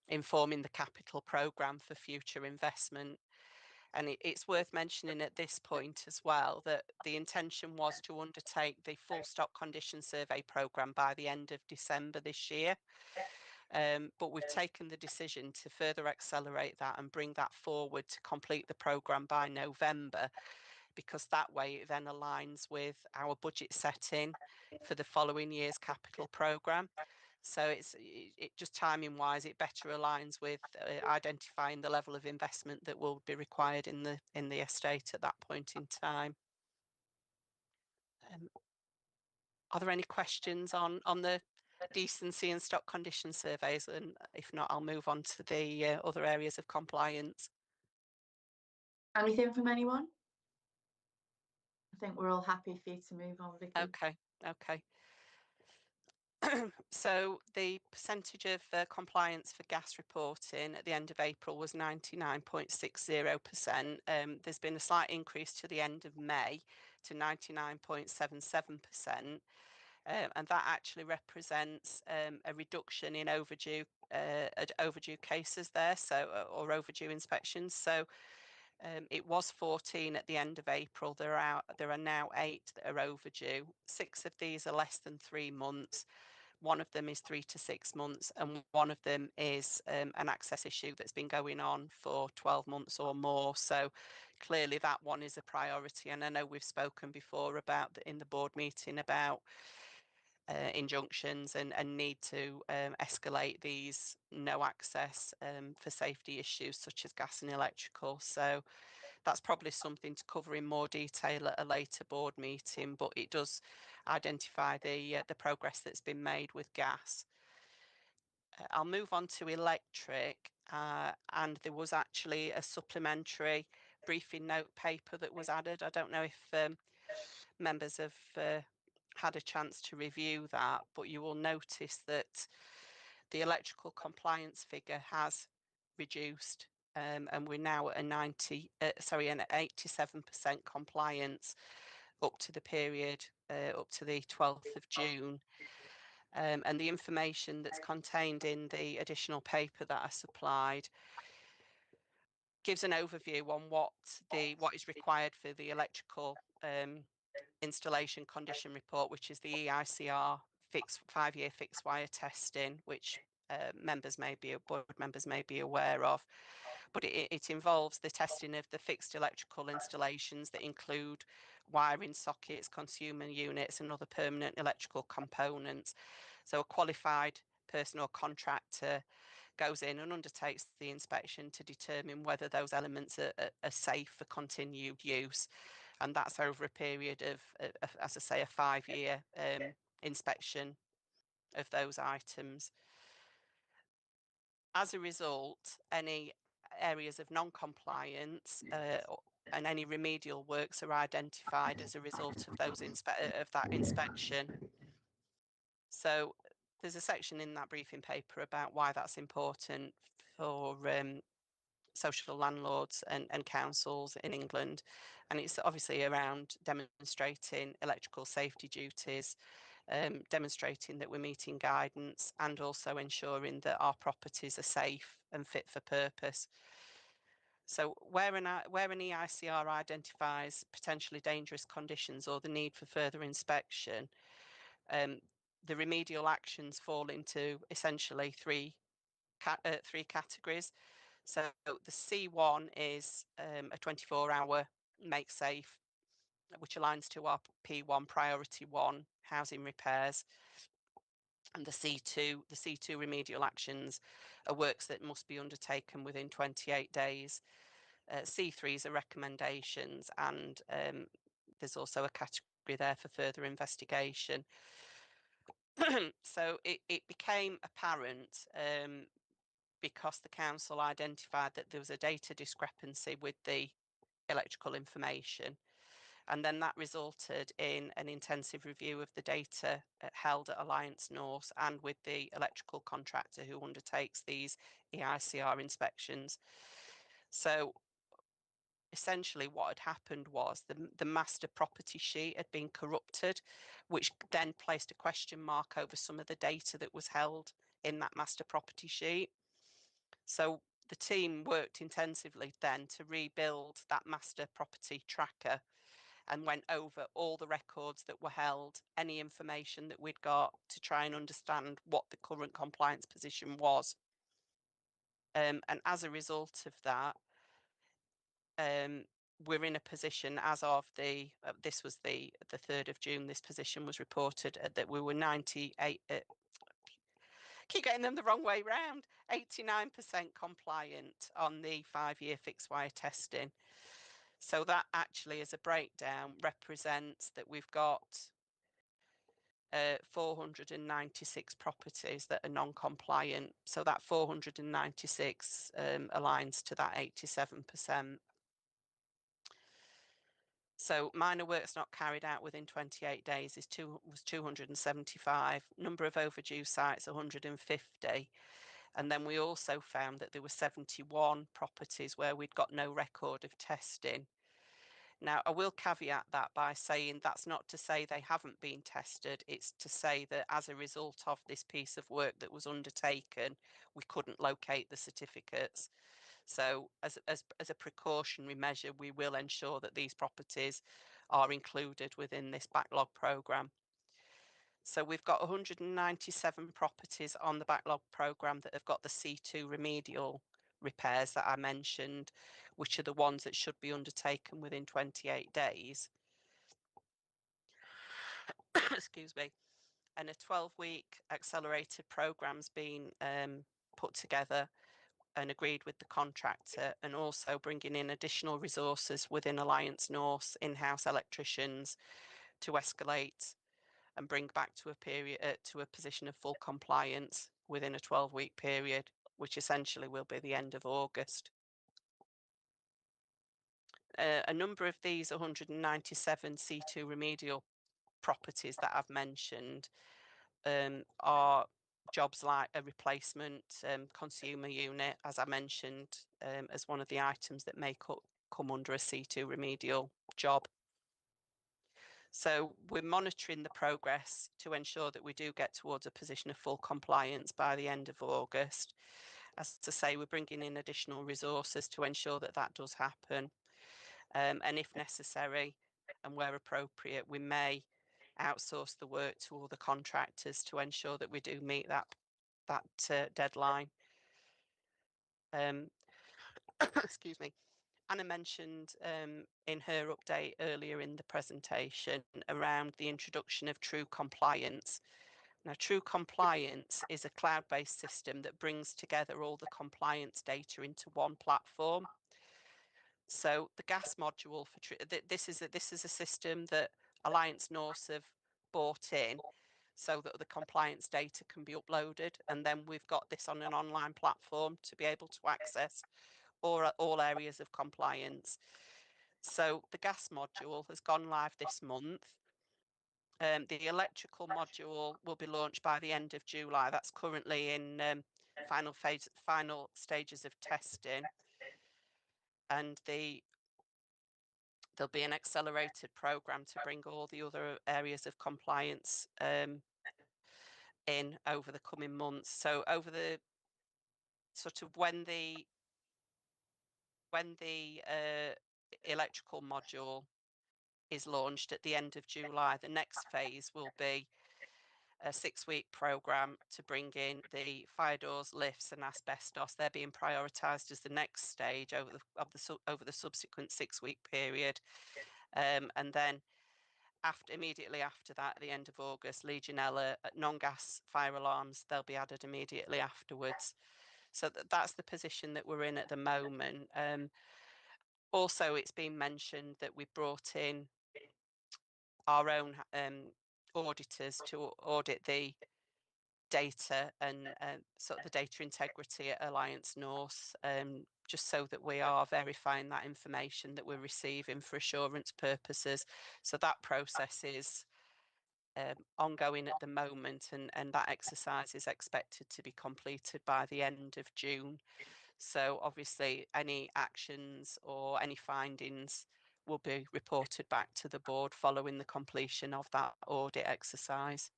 informing the capital programme for future investment. And it's worth mentioning at this point as well that the intention was to undertake the full stock condition survey programme by the end of December this year. But we've taken the decision to further accelerate that and bring that forward to complete the programme by November, because that way it then aligns with our budget setting for the following year's capital programme. So it just timing wise, it better aligns with identifying the level of investment that will be required in the estate at that point in time. Are there any questions on the decency and stock condition surveys? And if not, I'll move on to the other areas of compliance. Anything from anyone? I think we're all happy for you to move on, Vicky. Okay. So the percentage of compliance for gas reporting at the end of April was 99.60%. There's been a slight increase to the end of May to 99.77%. And that actually represents a reduction in overdue cases there, or overdue inspections. So it was 14 at the end of April. There are now 8 that are overdue. 6 of these are less than 3 months. One of them is 3 to 6 months, and one of them is an access issue that's been going on for 12 months or more. So clearly that one is a priority. And I know we've spoken before about in the board meeting about injunctions and need to escalate these no access for safety issues such as gas and electrical. So that's probably something to cover in more detail at a later board meeting, but it does identify the progress that's been made with gas. I'll move on to electric, and there was actually a supplementary briefing note paper that was added. I don't know if members have had a chance to review that, but you will notice that the electrical compliance figure has reduced, and we're now at an 87% compliance up to the period up to the 12th of June. And the information that's contained in the additional paper that I supplied gives an overview on what is required for the electrical installation condition report, which is the EICR 5-year fixed wire testing, which board members may be aware of. But it involves the testing of the fixed electrical installations that include wiring sockets, consumer units and other permanent electrical components. So a qualified person or contractor goes in and undertakes the inspection to determine whether those elements are safe for continued use. And that's over a period of as I say, a 5-year inspection of those items. As a result, any areas of non-compliance and any remedial works are identified as a result of that inspection. So there's a section in that briefing paper about why that's important for social landlords and councils in England, and it's obviously around demonstrating electrical safety duties, demonstrating that we're meeting guidance, and also ensuring that our properties are safe and fit for purpose. So where an EICR identifies potentially dangerous conditions or the need for further inspection, the remedial actions fall into essentially three categories. So the C1 is a 24-hour make safe, which aligns to our P1 priority 1 housing repairs. And the C2 remedial actions are works that must be undertaken within 28 days. C3s are recommendations, and there's also a category there for further investigation. So it became apparent because the council identified that there was a data discrepancy with the electrical information. And then that resulted in an intensive review of the data held at Alliance North and with the electrical contractor who undertakes these EICR inspections. So essentially what had happened was the master property sheet had been corrupted, which then placed a question mark over some of the data that was held in that master property sheet. So the team worked intensively then to rebuild that master property tracker and went over all the records that were held, any information that we'd got, to try and understand what the current compliance position was. And as a result of that, we're in a position as of this was the 3rd of June, this position was reported that we were 98, keep getting them the wrong way round, 89% compliant on the 5-year fixed wire testing. So that actually, as a breakdown, represents that we've got 496 properties that are non-compliant. So that 496 aligns to that 87%. So minor works not carried out within 28 days was 275. Number of overdue sites 150. And then we also found that there were 71 properties where we'd got no record of testing. Now, I will caveat that by saying that's not to say they haven't been tested. It's to say that as a result of this piece of work that was undertaken, we couldn't locate the certificates. So as a precautionary measure, we will ensure that these properties are included within this backlog programme. So we've got 197 properties on the backlog programme that have got the C2 remedial repairs that I mentioned, which are the ones that should be undertaken within 28 days. Excuse me. And a 12-week accelerated programme's been put together and agreed with the contractor, and also bringing in additional resources within Alliance North, in-house electricians, to escalate and bring back to a period to a position of full compliance within a 12-week period, which essentially will be the end of August. A number of these 197 C2 remedial properties that I've mentioned are jobs like a replacement consumer unit, as I mentioned, as one of the items that may come under a C2 remedial job. So we're monitoring the progress to ensure that we do get towards a position of full compliance by the end of August. As to say, we're bringing in additional resources to ensure that that does happen. And if necessary and where appropriate, we may outsource the work to other contractors to ensure that we do meet that deadline. Excuse me. Anna mentioned in her update earlier in the presentation around the introduction of True Compliance. Now, True Compliance is a cloud-based system that brings together all the compliance data into one platform. So the gas module for this is a system that Alliance North have bought in, so that the compliance data can be uploaded, and then we've got this on an online platform to be able to access all areas of compliance. So the gas module has gone live this month. The electrical module will be launched by the end of July. That's currently in final stages of testing. And there'll be an accelerated programme to bring all the other areas of compliance in over the coming months. So over the sort of when the electrical module is launched at the end of July, the next phase will be a 6-week programme to bring in the fire doors, lifts and asbestos. They're being prioritised as the next stage over the subsequent 6-week period. And then immediately after that, at the end of August, Legionella, non-gas fire alarms, they'll be added immediately afterwards. So that's the position that we're in at the moment. Also, it's been mentioned that we brought in our own auditors to audit the data and sort of the data integrity at Alliance North, just so that we are verifying that information that we're receiving for assurance purposes. So that process is ongoing at the moment, and that exercise is expected to be completed by the end of June. So obviously any actions or any findings will be reported back to the board following the completion of that audit exercise.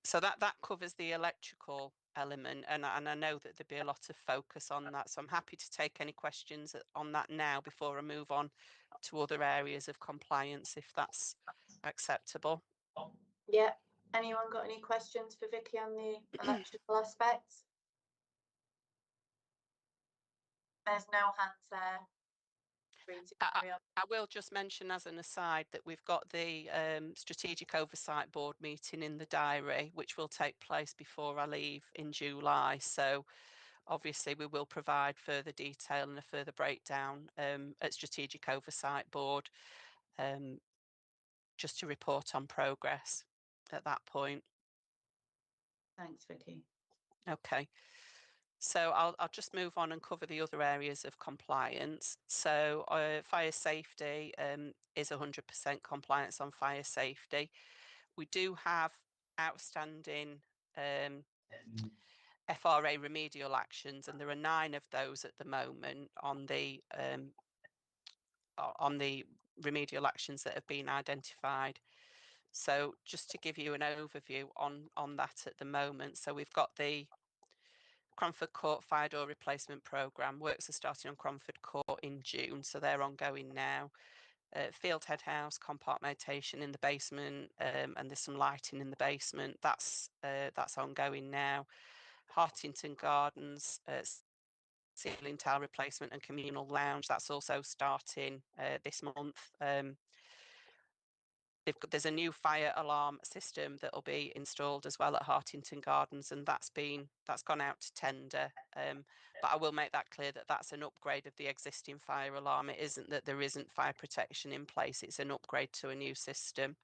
So that covers the electrical element, and I know that there'd be a lot of focus on that. So I'm happy to take any questions on that now before I move on to other areas of compliance, if that's acceptable. Yeah. Anyone got any questions for Vicky on the electrical aspects? There's no hands there. Free to carry on. I will just mention as an aside that we've got the Strategic Oversight Board meeting in the diary, which will take place before I leave in July. So obviously we will provide further detail and a further breakdown at Strategic Oversight Board, just to report on progress at that point. Thanks, Vicky. Okay. So I'll just move on and cover the other areas of compliance. So fire safety is 100% compliance on fire safety. We do have outstanding FRA remedial actions, and there are 9 of those at the moment on the remedial actions that have been identified. So just to give you an overview on that at the moment, so we've got the Cromford Court fire door replacement programme. Works are starting on Cromford Court in June, so they're ongoing now. Fieldhead House compartmentation in the basement, and there's some lighting in the basement. That's ongoing now. Hartington Gardens ceiling tile replacement and communal lounge. That's also starting this month. There's a new fire alarm system that will be installed as well at Hartington Gardens, and that's gone out to tender. But I will make that clear that that's an upgrade of the existing fire alarm. It isn't that there isn't fire protection in place. It's an upgrade to a new system.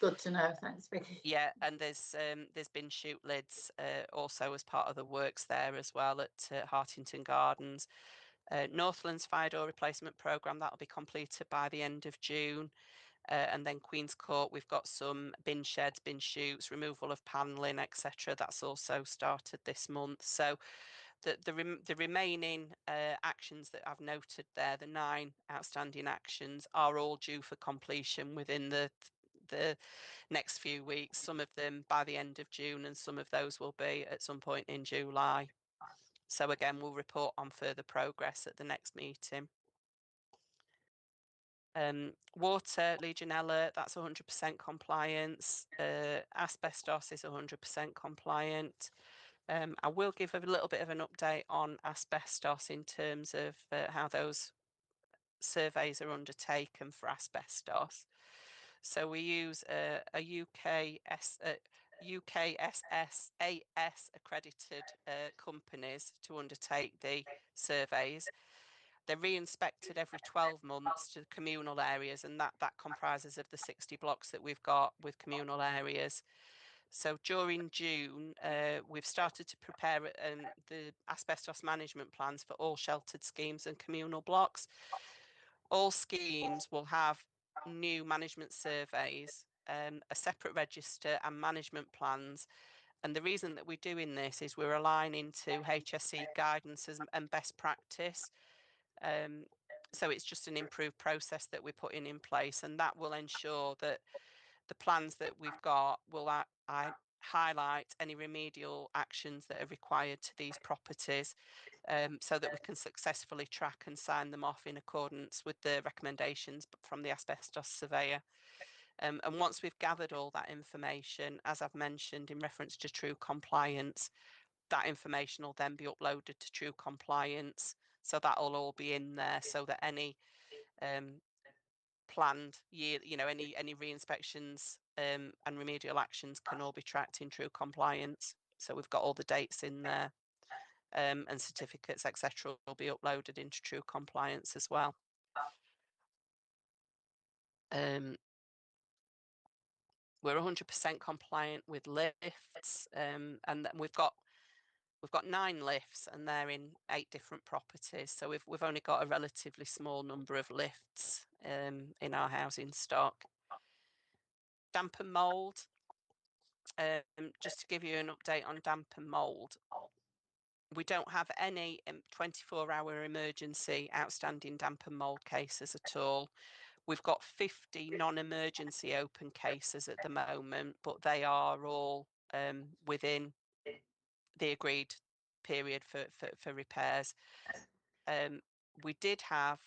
Good to know. Thanks, Vicky. Yeah, and there's been chute lids also as part of the works there as well at Hartington Gardens. Northlands fire door replacement programme, that will be completed by the end of June. And then Queen's Court, we've got some bin sheds, bin chutes, removal of panelling, etc. That's also started this month. So the remaining actions that I've noted there, the 9 outstanding actions, are all due for completion within the next few weeks. Some of them by the end of June, and some of those will be at some point in July. So again, we'll report on further progress at the next meeting. Water, Legionella, that's 100% compliance. Asbestos is 100% compliant. I will give a little bit of an update on asbestos in terms of how those surveys are undertaken for asbestos. So we use a UKSSAS accredited companies to undertake the surveys. They're re-inspected every 12 months to the communal areas, and that comprises of the 60 blocks that we've got with communal areas. So during June, we've started to prepare the asbestos management plans for all sheltered schemes and communal blocks. All schemes will have new management surveys, a separate register and management plans. And the reason that we're doing this is we're aligning to HSE guidance and best practice. So it's just an improved process that we're putting in place, and that will ensure that the plans that we've got will highlight any remedial actions that are required to these properties, so that we can successfully track and sign them off in accordance with the recommendations from the asbestos surveyor. And once we've gathered all that information, as I've mentioned in reference to true compliance, that information will then be uploaded to true compliance. So that will all be in there, so that any planned year, any re-inspections and remedial actions can all be tracked in true compliance. So we've got all the dates in there, and certificates, etc. will be uploaded into true compliance as well. We're 100% compliant with lifts, and we've got 9 lifts, and they're in 8 different properties. So we've only got a relatively small number of lifts in our housing stock. Damp and mould. Just to give you an update on damp and mould, We don't have any 24-hour emergency outstanding damp and mould cases at all. We've got 50 non-emergency open cases at the moment, but they are all within the agreed period for repairs. We did have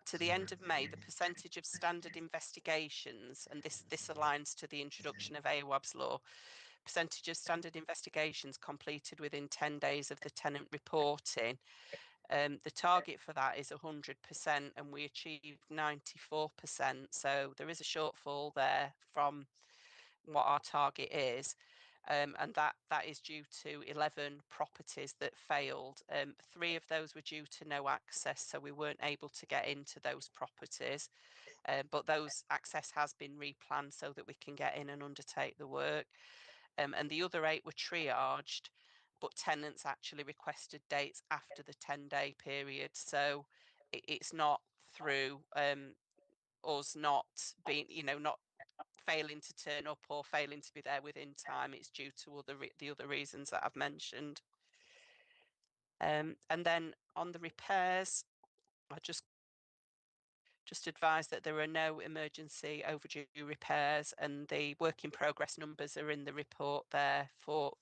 to the end of May, the percentage of standard investigations, and this aligns to the introduction of AWAB's law, percentage of standard investigations completed within 10 days of the tenant reporting. The target for that is 100%, and we achieved 94%. So there is a shortfall there from what our target is. And that is due to 11 properties that failed. 3 of those were due to no access, so we weren't able to get into those properties. But those access has been replanned so that we can get in and undertake the work. And the other 8 were triaged, but tenants actually requested dates after the 10-day period. So it's not through us not being, not failing to turn up or failing to be there within time. It's due to the other reasons that I've mentioned. And then on the repairs, I just advise that there are no emergency overdue repairs, and the work in progress numbers are in the report there for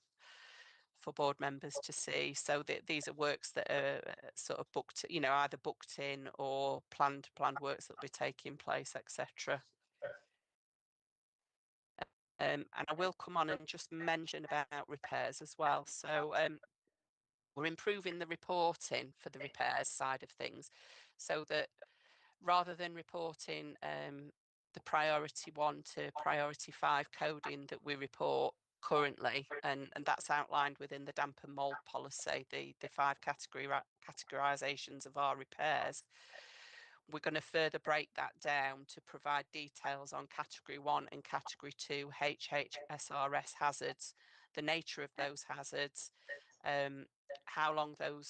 board members to see. So these are works that are sort of booked, either booked in or planned works that will be taking place, etc. And I will come on and just mention about repairs as well. So we're improving the reporting for the repairs side of things, so that rather than reporting the priority 1 to priority 5 coding that we report currently, and that's outlined within the damp and mould policy, the 5 categorizations of our repairs, we're going to further break that down to provide details on category 1 and category 2 HHSRS hazards, the nature of those hazards, how long those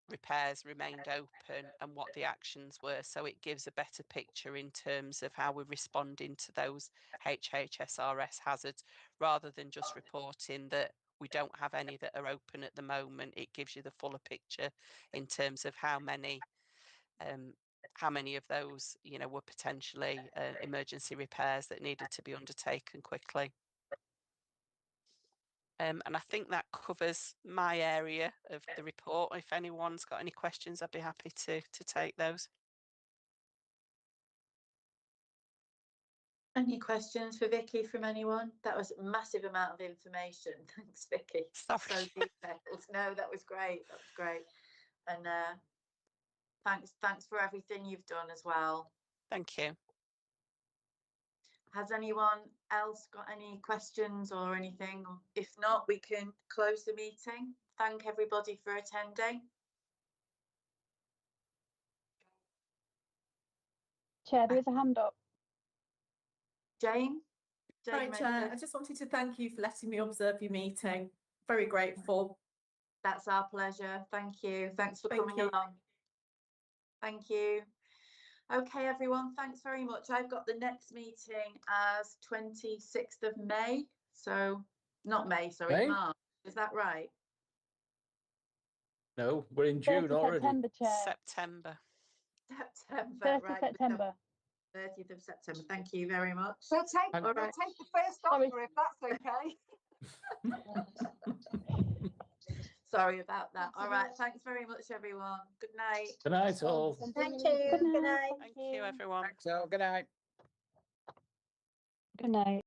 repairs remained open, and what the actions were. So it gives a better picture in terms of how we're responding to those HHSRS hazards, rather than just reporting that we don't have any that are open at the moment. It gives you the fuller picture in terms of how many of those, were potentially emergency repairs that needed to be undertaken quickly. And I think that covers my area of the report. If anyone's got any questions, I'd be happy to take those. Any questions for Vicky from anyone? That was a massive amount of information. Thanks, Vicky. Sorry. So detailed. No, that was great. That was great. And thanks for everything you've done as well. Thank you. Has anyone else got any questions or anything? If not, we can close the meeting. Thank everybody for attending. Chair, there is a hand up. Jane? Hi, Chair. I just wanted to thank you for letting me observe your meeting. Very grateful. That's our pleasure. Thank you. Thanks for coming along. Thank you. Okay, everyone, thanks very much. I've got the next meeting as 26th of May. So not May, sorry, March. Is that right? No, we're in June already. September, Chair. September. September, 1st right. of September. 30th of September. Thank you very much. We'll take the first offer if that's okay. Sorry about that. All right. Thanks very much, everyone. Good night. Good night, all. Thank you. Good night. Thank you, everyone. So, good night. Good night.